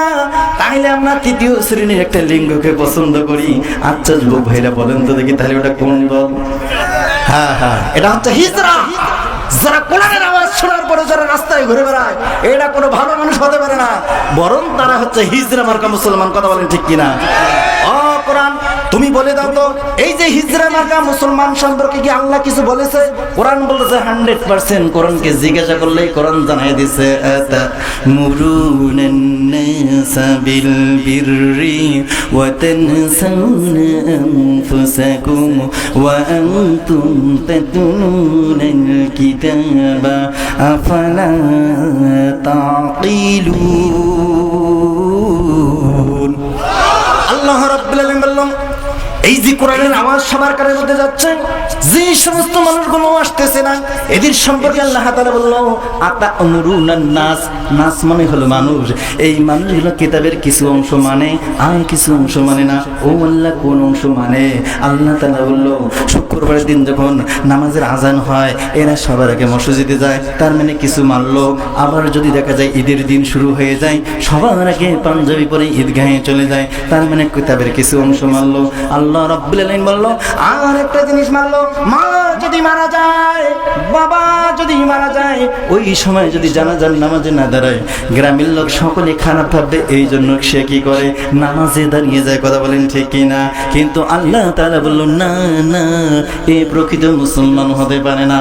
তাইলে আমরা 3য় শ্রেণীর একটা লিঙ্গকে পছন্দ করি। আচ্ছা যুবক ভাইরা বলেন তো দেখি, তাহলে ওটা কোন দল? হ্যাঁ হ্যাঁ, এটা হচ্ছে হিজরা। যারা কোরআনের আওয়াজ শোনার পরে যারা রাস্তায় ঘুরে বেড়ায়, এটা কোনো ভালো মানুষ হতে পারে না, বরং তারা হচ্ছে হিজরা মার্কা মুসলমান। কথা বলেন ঠিক কিনা? ও কোরআন, তুমি বলে দাও তো, এই যে হিজরা মার্কা মুসলমান সম্পর্কে কি আল্লাহ কিছু বলেছে? কোরআন বলেছে 100%। কোরআনকে জিজ্ঞাসা করলেই কোরআন জানাই দিছে, আতামুরুনান নাসা বিল বিররি ওয়া তানসাউনা আনফুসাকুম ওয়া আনতুম তাতলুনাল কিতাবা আফালা তাকিলুন। আল্লাহ রাব্বুল আলামিন বললেন, এই যে কোরআনের আওয়াজ সবার কানের মধ্যে যাচ্ছে, যে সমস্ত মানুষগুলো আসতেছে না, এদের সম্পর্কে আল্লাহ তাআলা বলল, আতামুরুনান নাস, নাস মানে হলো মানুষ। এই মানুষগুলো কিতাবের কিছু অংশ মানে আর কিছু অংশ মানে না। ও আল্লাহ, কোন অংশ মানে? আল্লাহ তাআলা বলল, শুক্রবারের দিন যখন নামাজের আজান হয়, এরা সবার আগে মসজিদে যায়, তার মানে কিছু মানলো। আবার যদি দেখা যায় ঈদের দিন শুরু হয়ে যায়, সবার আগে পাঞ্জাবি পরে ঈদগাহে চলে যায়, তার মানে কিতাবের কিছু অংশ মানলো। আল্লাহ রাব্বুল আলামিন বলল, আর একটা জিনিস মানলো, মা যদি মারা যায়, বাবা যদি মারা যায়, ওই সময় যদি জানাজার নামাজে না দাঁড়ায়, গ্রামের লোক সকলে খারাপ ভাববে, এই জন্য সে কি করে? নামাজে দাঁড়িয়ে যায়। কথা বলেন ঠিক কিনা? কিন্তু আল্লাহ তাআলা বলল, না না, এ প্রকৃত মুসলমান হতে পারে না।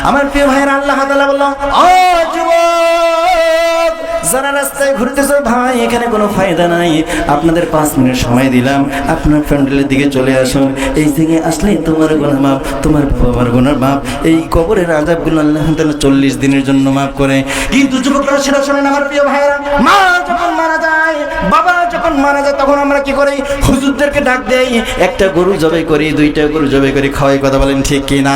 আমার প্রিয় ভাইয়েরা, আল্লাহ তাআলা বলল, ও যুবক, যারা রাস্তায় ঘুরতেছো, ভাই এখানে কোনো ফায়দা নাই, আপনাদের 5 মিনিট সময় দিলাম, আপনার প্যান্ডেলের দিকে চলে আসুন। এই দিকে আসলে তোমার গুনাহ মাফ, তোমার বাবা মার গুনাহ মাফ, এই কবরের আযাবগুলো আল্লাহ তাআলা 40 দিনের জন্য মাফ করে। কিন্তু যুবকরা সেটা শোনেন আমার প্রিয় ভাইয়েরা, মা যখন মারা যায়, বাবা যখন মারা যায়, তখন আমরা কি করি? হুজুরদেরকে ডাক দেই, একটা গরু জবাই করি, 2টা গরু জবাই করি, খাওয়াই। কথা বলেন ঠিক কিনা?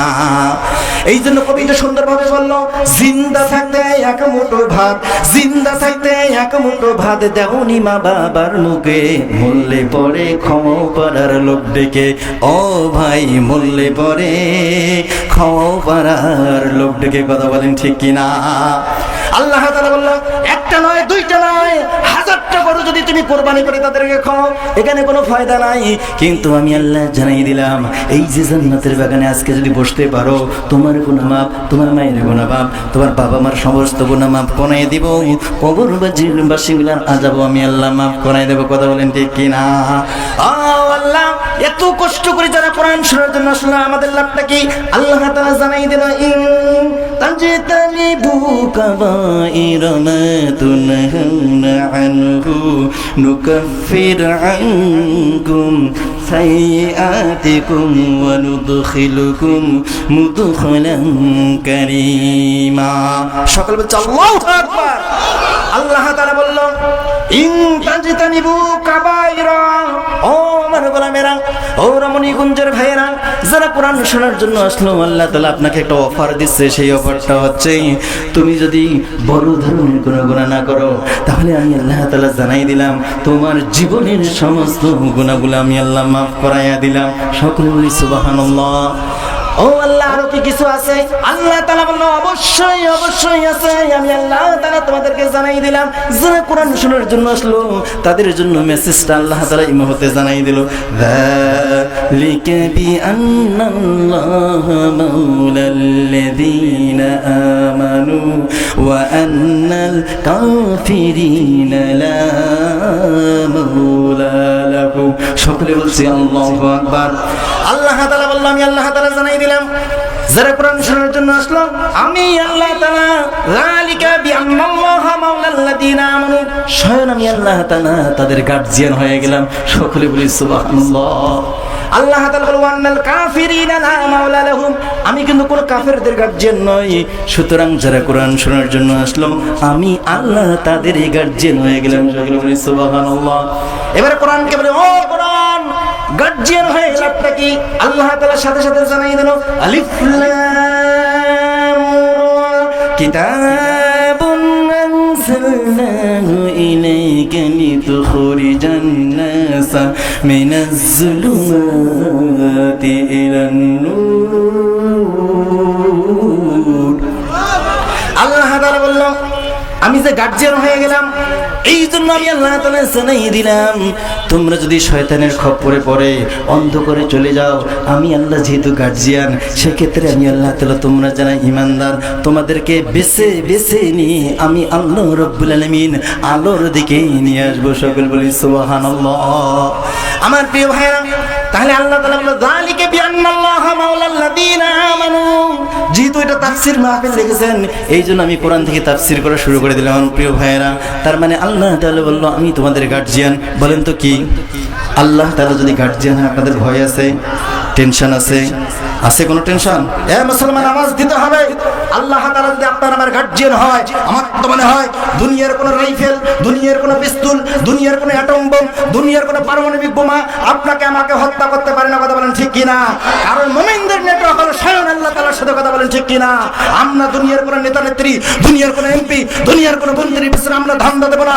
এই জন্য কবিতা সুন্দরভাবে বলল, জিন্দা থাকতে এক মুঠো ভাত, জিন্দা থাকতে এক মুঠো ভাত দেওনি মা বাবার মুখে, মরলে পরে ক্ষমা পাড়ার লোক ডেকে। ও ভাই, মরলে পরে ক্ষমা পাড়ার লোক ডেকে। কথা বলেন ঠিক কিনা? আল্লাহ তাআলা বলল, একটা নয়, 2টা নয়, 1000টা গরু যদি তুমি কোরবানি করে তাদেরকে খাও, এখানে কোনো ফায়দা নাই। কিন্তু আমি আল্লাহ জানাই দিলাম, এই যে জান্নাতের বাগানে আজকে যদি বসতে পারো, তোমার গুনাহ মাফ, তোমার মায়ের গুনাহ মাফ, তোমার বাবা মার সমস্ত গুনাহ মাফ করাই দিব, কবরবাসীগুলোর আযাব আমি আল্লাহ মাফ করাই দেব। কথা বলেন ঠিক কিনা? আল্লাহ, এত কষ্ট করে যারা কোরআন শোনার জন্য আসলে আমাদের লাভটা কি? আল্লাহ তাআলা জানাই দিল, ইন তাজতানিবু কাবাইরা মা তুনহাউনা আনহু নুকাফির আনকুম সাইয়্যাতিকুম ওয়া নুদখিলুকুম মুদখালান কারীমা। সকল বলছে আল্লাহু আকবার। আল্লাহ তাআলা বলল, ইন তাজতানিবু কাবাইরা, ও আমার আমার গোলামেরা, ও রমণীগঞ্জের ভাইয়েরা, যারা কোরআন শোনার জন্য আসলো, আল্লাহ তাআলা আপনাকে একটা অফার দিচ্ছে। সেই অফারটা হচ্ছে, তুমি যদি বড় ধরনের কোনো গুনাহ না করো, তাহলে আমি আল্লাহ তাআলা জানাই দিলাম তোমার জীবনের সমস্ত গুনাহগুলো আমি আল্লাহ মাফ করাইয়া দিলাম। সকলে বলি সুবহানাল্লাহ। ও আল্লাহ, আরো কি কিছু আছে? আল্লাহ তাআলা বলল, অবশ্যই অবশ্যই আছে। আমি আল্লাহ তাআলা তোমাদেরকে জানাই দিলাম, যারা কোরআন শোনার জন্য আসলো তাদের জন্য মেসেজটা আল্লাহ তাআলা এই মুহূর্তে জানাই দিল। যালিকা বিআন্নাল্লাহা মাওলাল্লাযীনা আমানু ওয়া আন্নাল কাফিরিনা লা মাওলা লাহুম। সকলে বলছি আল্লাহু আকবার। আল্লাহ তাআলা বলল, আমি আল্লাহ তাআলা জানাই দিলাম, যারা কোরআন শোনার জন্য আসলো আমি আল্লাহ তাআলা, যালিকা বিআন্নাল্লাহা মাওলাল্লাযীনা আমানু, স্বয়ং আমি আল্লাহ তাআলা তাদের গার্জিয়ান হয়ে গেলাম। সকলে বলি সুবহানাল্লাহ। আল্লাহ তাআলা বলেন, ওয়ান্নাল কাফিরিনা লা মাওলা লাহুম, আমি কিন্তু কোনো কাফেরদের গার্জিয়ান নই। সুতরাং যারা কোরআন শোনার জন্য আসলো আমি আল্লাহ তাদের গার্জিয়ান হয়ে গেলাম। সকলে বলি সুবহানাল্লাহ। এবারে কোরআনকে বলে, ও কোরআন, গার্জিয়ান হয়ে লাভটা কি? আল্লাহ তাআলা সাথে সাথে জানাই দিল, আলিফ লাম রা, কিতাবুন আনজালনাহু ইলাইকা লিতুখরিজান নাসা মিনাজ যুলুমাতি ইলান নূর। আল্লাহ তাআলা বলল, আমি যে গার্জিয়ান হয়ে গেলাম, এই জন্য আমি আল্লাহ তাআলা জানাই দিলাম, তোমরা যদি শয়তানের খপ্পরে পড়ে অন্ধকারে চলে যাও, আমি আল্লাহ যেহেতু গার্জিয়ান, সেক্ষেত্রে আমি আল্লাহ তাআলা, তোমরা যারা ঈমানদার, তোমাদেরকে বেছে বেছে নিয়ে আমি আল্লাহ রাব্বুল আলামিন আলোর দিকে নিয়ে আসবো। সকল বলি সুবহানাল্লাহ। আমার প্রিয় ভাইরা, তাহলে আল্লাহ তাআলা বলল, যালিকা বিআন্নাল্লাহা মাওলাল্লাযীনা আমানু। যেহেতু এটা তাফসীর মাহফিল লিখেছেন, এই জন্য আমি কোরআন থেকে তাফসীর করা শুরু করে দিলাম। আমার প্রিয় ভাইয়েরা, তার মানে আল্লাহ তাআলা বলল, আমি তোমাদের গার্জিয়ান। বলেন তো কি, আল্লাহ তাআলা যদি গার্জিয়ান হয়, আপনাদের ভয় আছে, টেনশন আছে? আছে কোনো টেনশন? এ মুসলমান, আওয়াজ দিতে হবে। আল্লাহ তাআলা যদি আপনার আমার গার্জিয়ান হয়, আমার তো মনে হয় দুনিয়ার কোনো রাইফেল, দুনিয়ার কোনো পিস্তল, দুনিয়ার কোনো অ্যাটম বোম, দুনিয়ার কোনো পারমাণবিক বোমা আপনাকে আমাকে হত্যা করতে পারে না। কথা বলেন ঠিক কিনা? কারণ মুমিনদের নেটওয়ার্ক হলো স্বয়ং আল্লাহ তাআলার সাথে। কথা বলেন ঠিক কিনা? আমরা দুনিয়ার কোনো নেতা নেত্রী, দুনিয়ার কোনো এমপি, দুনিয়ার কোনো মন্ত্রীর পিছনে আমরা ধান্দা দেব না।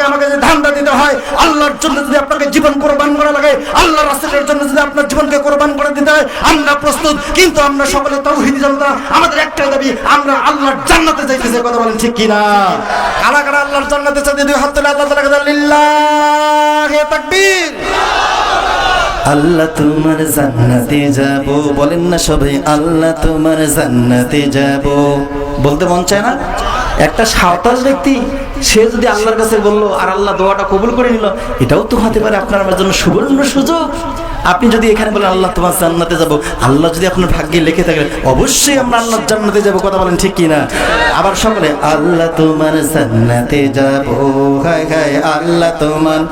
আমাকে যে ধান্দা দিতে হয়, আল্লাহর জন্য যদি আপনাকে জীবন কোরবান করা লাগে, আল্লাহর রাসূলের জন্য যদি আপনার জীবনকে কোরবান করে দিতে হয়, আমরা প্রস্তুত। কিন্তু আমরা সকলে তাওহীদি জনতা, আমাদের একটাই দাবি, আমরা আল্লাহর জান্নাতে যাইতে চাই। কথা বলেন ঠিক কিনা? কারা কারা আল্লাহর জান্নাতে চাই? দুই হাত তুলে আল্লাহ তাআলাকে বলেন, লিল্লাহি তাকবীর। আল্লাহ তোমার জান্নাতে যাব, বলেন না সবাই, আল্লাহ তোমার জান্নাতে যাব। বলতে মন চায় না? একটা সাঁওতাল ব্যক্তি, সে যদি আল্লাহর কাছে বললো আর আল্লাহ দোয়াটা কবুল করে নিল, এটাও তো হতে পারে আপনার আমার জন্য সুবর্ণ সুযোগ। আপনি যদি এখানে বলেন আল্লাহ তোমার জান্নাতে যাব, আল্লাহ যদি আপনার ভাগ্যে লিখে থাকে, অবশ্যই আমরা আল্লাহর জান্নাতে যাব। কথা বলেন ঠিক কিনা? আবার সকলে, আল্লাহ তোমার জান্নাতে যাব, হায় হায় আল্লাহ তোমার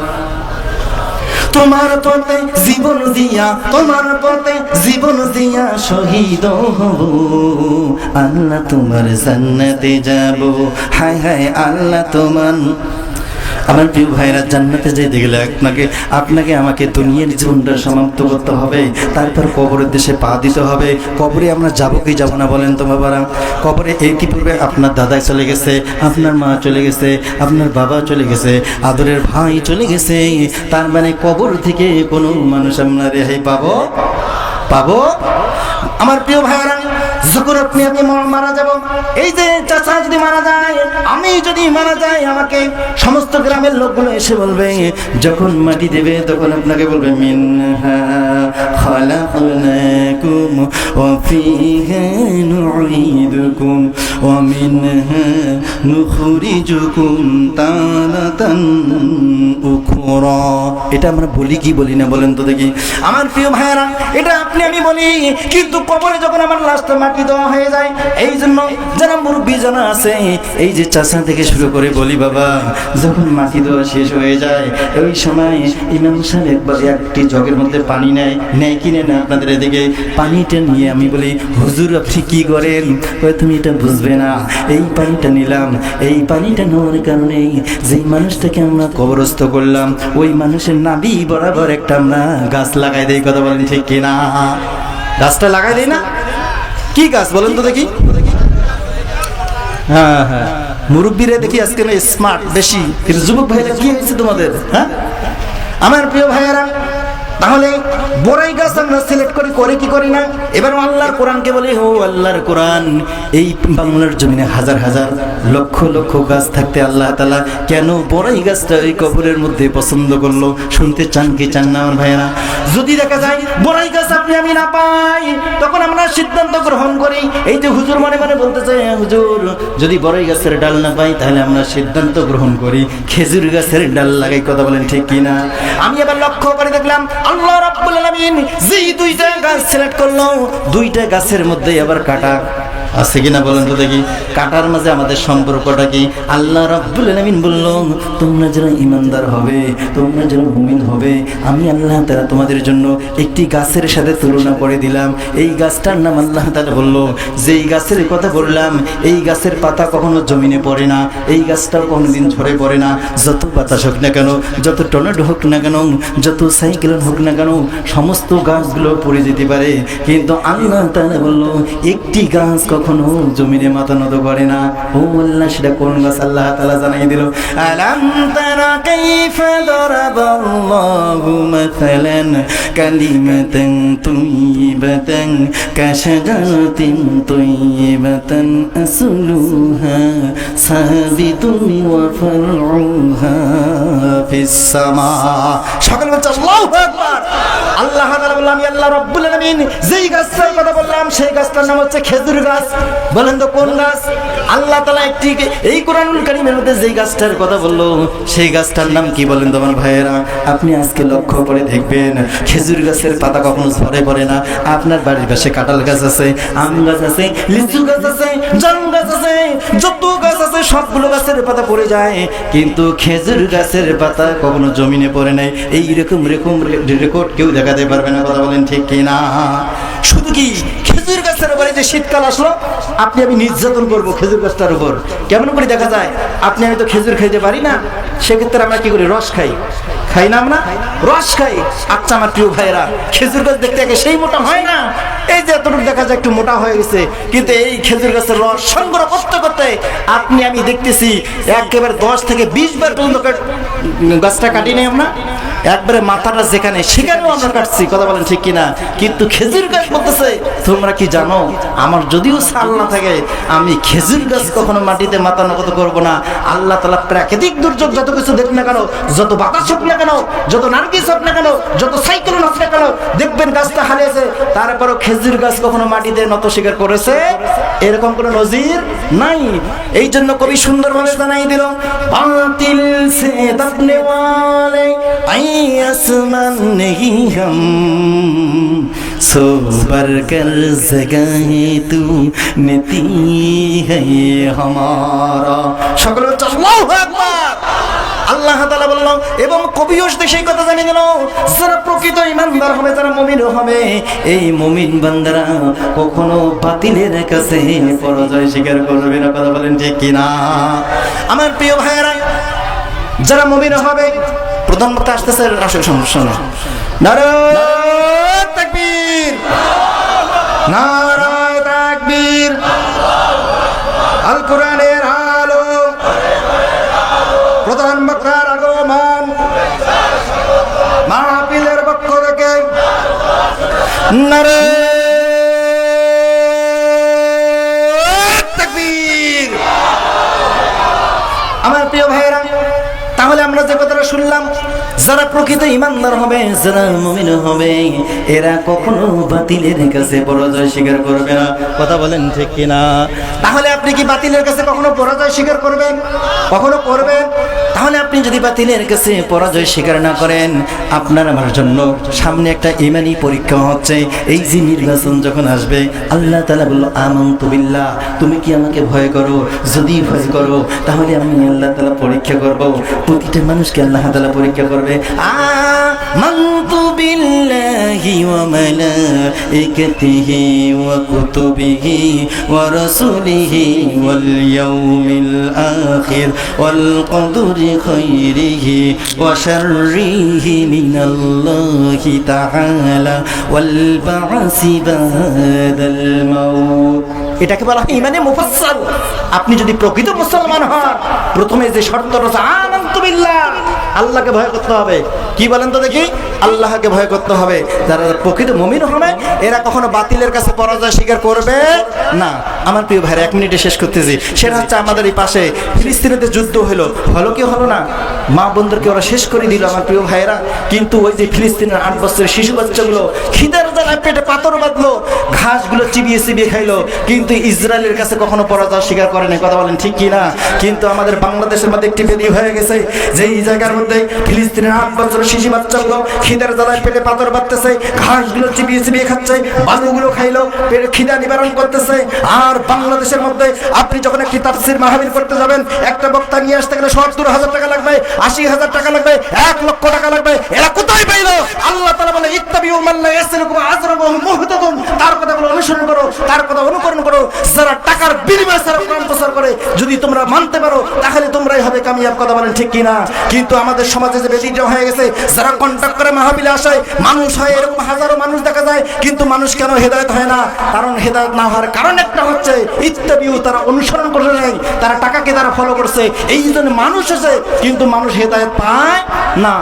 পথে জীবন দিয়া, তোমার পথে জীবন দিয়া শহীদ হব, আল্লাহ তোমার জান্নাতে যাব, হায় হায় আল্লাহ তোমার। আমার প্রিয় ভাইরা, জান্নাতে যেতে গেলে আপনাকে আমাকে দুনিয়ার জীবনটা সমাপ্ত করতে হবে, তারপর কবরের দেশে পা দিতে হবে। কবরে আমরা যাবো কি যাবো না বলেন তো বাবারা? কবরে ইতিপূর্বে আপনার দাদাই চলে গেছে, আপনার মা চলে গেছে, আপনার বাবা চলে গেছে, আদরের ভাই চলে গেছে। তার মানে কবর থেকে কোনো মানুষ আমরা রেহাই পাবো? আমার প্রিয় ভাইরা, যখন আপনি মারা যাব, এই যে চাচা যদি মারা যায়, আমি যদি মারা যাই, আমাকে সমস্ত গ্রামের লোকগুলো এসে বলবে, যখন মাটি দেবে তখন আপনাকে বলবে, মিনহা খালাকনাকুম ওয়া ফিহা নুঈদুকুম ওয়া মিনহা নুখরিজুকুম তারাতান উখরা। এটা আমরা বলি কি বলি না বলেন তো দেখি? আমার প্রিয় ভাইরা, এটা আপনি আমি বলি, কিন্তু কবরে যখন আমার লাশটা মাটি দেওয়া হয়ে যায়, এই জন্য যারা মুরব্বী জানা আছে, এই যে চাচা থেকে শুরু করে বলি, বাবা যখন মাটি দেওয়া শেষ হয়ে যায়, ওই সময় ইমাম সাহেব একবার একটি জগের মধ্যে পানি নেয় কিনে না আপনাদের এদিকে পানি পানিটা নিয়ে আমি বলি, হুজুর আপনি কি করেন? কয় তুমি এটা বুঝবে না, এই পানিটা নিলাম, এই পানিটা নেওয়ার কারণে যেই মানুষটাকে আমরা কবরস্থ করলাম ওই মানুষের নাভি বরাবর একটা আমরা গাছ লাগাই দেই। কথা বলেন ঠিক কিনা? গাছটা লাগাই দেই না? কি গাছ বলেন তো দেখি? হ্যাঁ হ্যাঁ, মুরব্বীরা দেখি আজকে স্মার্ট বেশি, কিন্তু যুবক ভাইরা কি হয়েছে তোমাদের? হ্যাঁ আমার প্রিয় ভাইয়েরা, তাহলে বড়াই গাছ আমরা সিলেক্ট করি কি করি না? এবার আল্লাহর কোরআনকে বলি, ও আল্লাহর কোরআন, এই বাংলার জমিনে হাজার হাজার লক্ষ লক্ষ গাছ থাকতে আল্লাহ তাআলা কেন বড়াই গাছটা এই কবরের মধ্যে পছন্দ করলো? শুনতে চান কি চান না আমার ভাইয়েরা? যদি দেখা যায় বড়াই গাছ আপনি আমি না পাই, তখন আমরা সিদ্ধান্ত গ্রহণ করি, এই যে হুজুর মনে মনে বলতে চাই, হুজুর যদি বড়াই গাছের ডাল না পাই তাহলে আমরা সিদ্ধান্ত গ্রহণ করি খেজুর গাছের ডাল লাগাই। কথা বলেন ঠিক কিনা? আমি এবার লক্ষ্য করে দেখলাম আল্লাহ রাব্বুল আলামিন যেই দুইটা গাছ সিলেক্ট করলো, দুইটা গাছের মধ্যে আবার কাটা আছে কিনা বলেন তো দেখি? কাটার মাঝে আমাদের সম্পর্কটা কি? আল্লাহ রাব্বুল আলামিন বলল, তোমরা যারা ঈমানদার হবে, তোমরা যারা মুমিন হবে, আমি আল্লাহ তাআলা তোমাদের জন্য একটি গাছের সাথে তুলনা করে দিলাম। এই গাছটার নাম আল্লাহ তাআলা বলল, যেই গাছের কথা বললাম এই গাছের পাতা কখনো জমিনে পড়ে না, এই গাছটাও কোনোদিন ঝরে পড়ে না। যত বাতাস হোক না কেন, যত টর্নেডো হোক না কেন, যত সাইক্লোন হোক না কেন, সমস্ত গাছগুলো পড়ে যেতে পারে, কিন্তু আল্লাহ তাআলা বলল একটি গাছ কখনো জমিনে মাথা নত করে না। ও আল্লাহ, সেটা কোন গাছ? আল্লাহ তাআলা জানাই দিল, আলাম তারা কাইফা দারাবাল্লাহু মাসালান কালিমাতান তাইয়িবাতান কাশাজারাতিন তাইয়িবাতান আসলুহা সাবিতুন ওয়া ফারউহা ফিস সামা। সকল বলছে আল্লাহু আকবার। আল্লাহ তাআলা বললাম, আমি আল্লাহ রাব্বুল আলামিন যেই গাছটার কথা বললাম সেই গাছটার নাম হচ্ছে খেজুর গাছ। বলেন তো কোন গাছ? আল্লাহ তাআলা একটি এই কোরআনুল কারীমের মধ্যে যেই গাছটার কথা বললো সেই গাছটার নাম কি বলেন তো আমার ভাইয়েরা? আপনি আজকে লক্ষ্য করে দেখবেন খেজুর গাছের পাতা কখনো ঝরে পড়ে না। আপনার বাড়ির পাশে কাঁঠাল গাছ আছে, আম গাছ আছে, লিচু গাছ আছে, জাম গাছ আছে, যত গাছ আছে সবগুলো গাছের পাতা পড়ে যায়, কিন্তু খেজুর গাছের পাতা কখনো জমিনে পড়ে নাই। এইরকম রেকর্ড কেউ দেখাতে পারবে না। কথা বলেন ঠিক কিনা? শুধু কি খেজুর গাছের উপরে যে শীতকাল আসলো আপনি আমি নির্যাতন করবো খেজুর গাছটার উপর, কেমন করে দেখা যায়? আপনি আমি তো খেজুর খাইতে পারি না, সেক্ষেত্রে আমরা কি করি? রস খাই, খাই না আমরা? রস খাই। আচ্ছা আমার প্রিয় ভাইয়েরা, খেজুর গাছ দেখতে একে সেই মোটা হয় না, এই যে এতটুকু দেখা যায় একটু মোটা হয়ে গেছে, কিন্তু এই খেজুর গাছের রস সংগ্রহ করতে করতে আপনি আমি দেখতেছি একেবারে 10 থেকে 20 বার পর্যন্ত গাছটা কাটি নেই আমরা, একবারে মাথাটা যেখানে সেখানেও আমরা কাটছি। কথা বলেন ঠিক কিনা? কিন্তু খেজুর গাছ বলতেছে, তোমরা কি জানো আমার যদিও ছাল না থাকে আমি খেজুর গাছ কখনো মাটিতে মাথা নত করব না। আল্লাহ তাআলা প্রাকৃতিক দুর্যোগ যত কিছু দেখ না কেন, যত বাতাস হোক না কেন, যত নার্গিস হোক না কেন, যত সাইক্লোন হোক না কেন, দেখবেন গাছটা হারিয়েছে, তারপরও খেজুর গাছ কখনো মাটিতে নত স্বীকার করেছে? এরকম কোনো নজির নাই। এই জন্য কবি সুন্দরভাবে জানাই দিল, বাতিল সে দবনে ওয়ালে আই আসমান নেহি হাম সোবার কর জগাহে তু নীতি হে হামারা। সকলে বলছে আল্লাহু আকবার। আল্লাহ তাআলা বলল, এবং কবিও সেই কথা জানিয়ে দিল, যারা প্রকৃত ঈমানদার হবে, যারা মুমিন হবে, এই মুমিন বান্দারা কখনো বাতিলের কাছে পরাজয় স্বীকার করবে না। কথা বলেন ঠিক কিনা? আমার প্রিয় ভাইয়েরা, যারা মুমিন হবে, প্রধান বক্তা আসতেছে, আসলে সমস্যা না। নারায়ে তাকবীর, নারায়ে তাকবীর। আল কোরআনের আলো, প্রধান বক্তার আগমন, মাহফিলের পক্ষ থেকে নারায়ে তাকবীর। আমার প্রিয় ভাইয়েরা, তাহলে আমরা যে কথাটা শুনলাম, যারা প্রকৃত ঈমানদার হবে, যারা মুমিন হবে, এরা কখনো বাতিলের কাছে পরাজয় স্বীকার করবে না। কথা বলেন ঠিক কিনা? তাহলে আপনি কি বাতিলের কাছে কখনো পরাজয় স্বীকার করবেন? কখনো করবেন? তাহলে আপনি যদি বাতিলের কাছে পরাজয় স্বীকার না করেন, আপনার আমার জন্য সামনে একটা ঈমানি পরীক্ষা হচ্ছে। এই যে নির্বাচন যখন আসবে, আল্লাহ তাআলা বলল, আমানতু বিল্লাহ, তুমি কি আমাকে ভয় করো? যদি ভয় করো তাহলে আমি আল্লাহ তাআলা পরীক্ষা করব। প্রতিটা মানুষকে আল্লাহ তাআলা পরীক্ষা করবে। আমানতু বিল্লাহি ওয়া মালাইকাতিহি ওয়া কুতুবিহি ওয়া রাসূলিহি ওয়াল ইয়াউমিল আখির ওয়াল কদরি খাইরিহি ওয়া শাররিহি মিনাল্লাহি তাআলা ওয়াল বা'সি বাদাল মাউত। এটাকে বলা হয় ইমানে মুফাসসাল। আপনি যদি প্রকৃত মুসলমান হন, প্রথমে যে শর্ত রয়েছে আমানতু বিল্লাহ, আল্লাহকে ভয় করতে হবে। কি বলেন তো দেখি? আল্লাহকে ভয় করতে হবে। যারা প্রকৃত মুমিন হবে এরা কখনো বাতিলের কাছে পরাজয় স্বীকার করবে না। আমার প্রিয় ভাইরা, 1 মিনিটে শেষ করতেছি। সেটা হচ্ছে আমাদের এই পাশে ফিলিস্তিনেতে যুদ্ধ হলো কি হলো না? মা বোনদেরকে ওরা শেষ করে দিল আমার প্রিয় ভাইরা। কিন্তু ওই যে ফিলিস্তিনের 8 বছরের শিশু বাচ্চাগুলো খিদের জ্বালায় পেটে পাথর বাঁধলো, ঘাসগুলো চিবিয়ে খাইলো, কিন্তু ইসরায়েলের কাছে কখনো পরাজয় স্বীকার করে নাই। কথা বলেন ঠিক কি না? কিন্তু আমাদের বাংলাদেশের মধ্যে একটি বেদি হয়ে গেছে যে এই জায়গার মধ্যে ফিলিস্তিনের 8 বছরের শিশু বাচ্চাগুলো খিদের জ্বালায় পেটে পাথর বাঁধতেছে, ঘাসগুলো চিবিয়ে খাচ্ছে, বালুগুলো খাইলো, পেটে খিদা নিবারণ করতেছে। আর বাংলাদেশের মধ্যে আপনি যখন একটি তাফসীর মাহফিল করতে যাবেন, একটা বক্তা নিয়ে আসতে গেলে 70,000 টাকা লাগবে, 80,000 টাকা লাগবে, 1 লক্ষ টাকা লাগবে। এরা কোথায় পাইলো? আল্লাহ তাআলা বলে ইত্তাবিউ মান লা ইয়াসলুকুম আজরান ওয়া হুম মুহতাদুন। তার কথাগুলো অনুসরণ করো, তার কথা অনুকরণ করো। যারা টাকার বিনিময়ে সারা কোরআন প্রচার করে, যদি তোমরা মানতে পারো তাহলে তোমরাই হবে কামিয়াব। কথা বলেন ঠিক কি না? কিন্তু আমাদের সমাজে যে বেদিটা হয়ে গেছে, যারা কন্টাক্ট করে মাহফিলে আসে, মানুষ হয় এরকম হাজারো মানুষ দেখা যায়, কিন্তু মানুষ কেন হেদায়েত হয় না? কারণ হেদায়েত না হওয়ার কারণ একটা হচ্ছে ইত্তাবিউ, তারা অনুসরণ করে নাই, তারা টাকাকে তারা ফলো করছে। এই জন্য মানুষ আছে কিন্তু মানুষ হেদায়েত পায় না।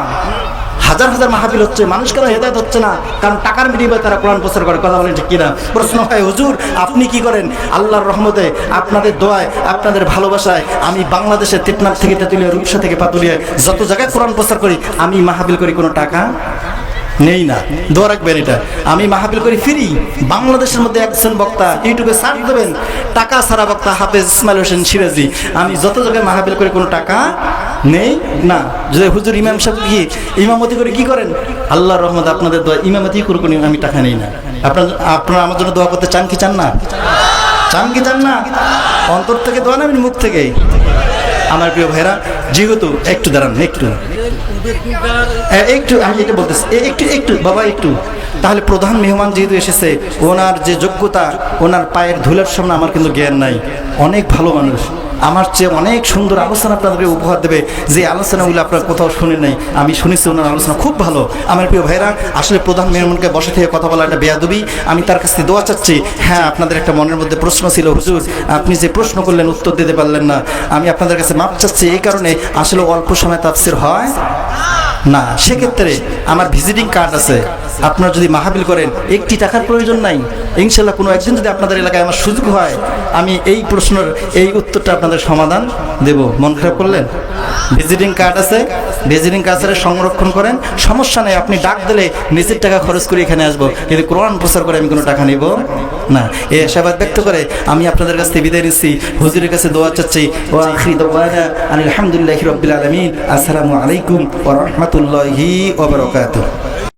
হাজার হাজার মাহফিল হচ্ছে, মানুষ কেন হেদায়েত হচ্ছে না? কারণ টাকার বিনিময়ে তারা কোরআন প্রচার করে। কথা বলেন ঠিক কিনা? প্রশ্ন হয়, হুজুর আপনি কি করেন? আল্লাহর রহমতে, আপনাদের দোয়ায়, আপনাদের ভালোবাসায় আমি বাংলাদেশের টেকনাফ থেকে তেঁতুলিয়া, রূপসা থেকে পাতুলিয়ায় যত জায়গায় কোরআন প্রচার করি, আমি মাহফিল করি কোনো টাকা নেই না। দোয়া রাখবেন এটা। আমি মাহফিল করি ফ্রি। বাংলাদেশের মধ্যে একজন বক্তা, ইউটিউবে সার্চ দেবেন, টাকা ছাড়া বক্তা হাফেজ ইসমাইল হোসেন সিরাজি। আমি যত জায়গায় মাহফিল করি কোনো টাকা নেই না। যদি হুজুর ইমাম সাহেব কি ইমামতি করে কি করেন? আল্লাহর রহমত আপনাদের দোয়া ইমামতি করে কোনো আমি টাকা নেই না। আপনারা আমার জন্য দোয়া করতে চান কি চান না? চান কি চান না? অন্তর থেকে দোয়া না, আমি মুখ থেকে? আমার প্রিয় ভাইরা, যেহেতু একটু দাঁড়ান, একটু আমি এটা বলতেছি, একটু বাবা একটু। তাহলে প্রধান মেহমান যেহেতু এসেছে, ওনার যে যোগ্যতা, ওনার পায়ের ধুলার সামনে আমার কিন্তু জ্ঞান নাই। অনেক ভালো মানুষ, আমার চেয়ে অনেক সুন্দর আলোচনা আপনাদেরকে উপহার দেবে। যে আলোচনাগুলো আপনারা কোথাও শুনেন নাই, আমি শুনেছি ওনার আলোচনা খুব ভালো। আমার প্রিয় ভাইরা, আসলে প্রধান মেহমানকে বসে থেকে কথা বলা একটা বেয়াদবি। আমি তার কাছে দোয়া চাচ্ছি। হ্যাঁ, আপনাদের একটা মনের মধ্যে প্রশ্ন ছিল, হুজুর আপনি যে প্রশ্ন করলেন উত্তর দিতে পারলেন না, আমি আপনাদের কাছে মাপ চাচ্ছি। এই কারণে আসলে অল্প সময় তাফসীর হয় না। সেক্ষেত্রে আমার ভিজিটিং কার্ড আছে, আপনারা যদি মাহফিল করেন একটি টাকার প্রয়োজন নাই। ইনশাল্লাহ কোনো একদিন যদি আপনাদের এলাকায় আমার সুযোগ হয়, আমি এই প্রশ্নের এই উত্তরটা আপনাদের সমাধান দেব। মন খারাপ করলেন? ভিজিটিং কার্ড আছে, ভিজিটিং কার্ডে সংরক্ষণ করেন, সমস্যা নেই। আপনি ডাক দিলে নিজের টাকা খরচ করে এখানে আসবো, কিন্তু কোরআন প্রচার করে আমি কোনো টাকা নেব না। এই আশাবাদ ব্যক্ত করে আমি আপনাদের কাছ থেকে বিদায় নিচ্ছি। হুজুরের কাছে দোয়া চাচ্ছি। ওয়া আখিরু দাওয়ানা আলহামদুলিল্লাহি রাব্বিল আলামিন। আসসালামু আলাইকুম ওয়া রাহমাতুল্লাহি ওয়া বারাকাতুহু।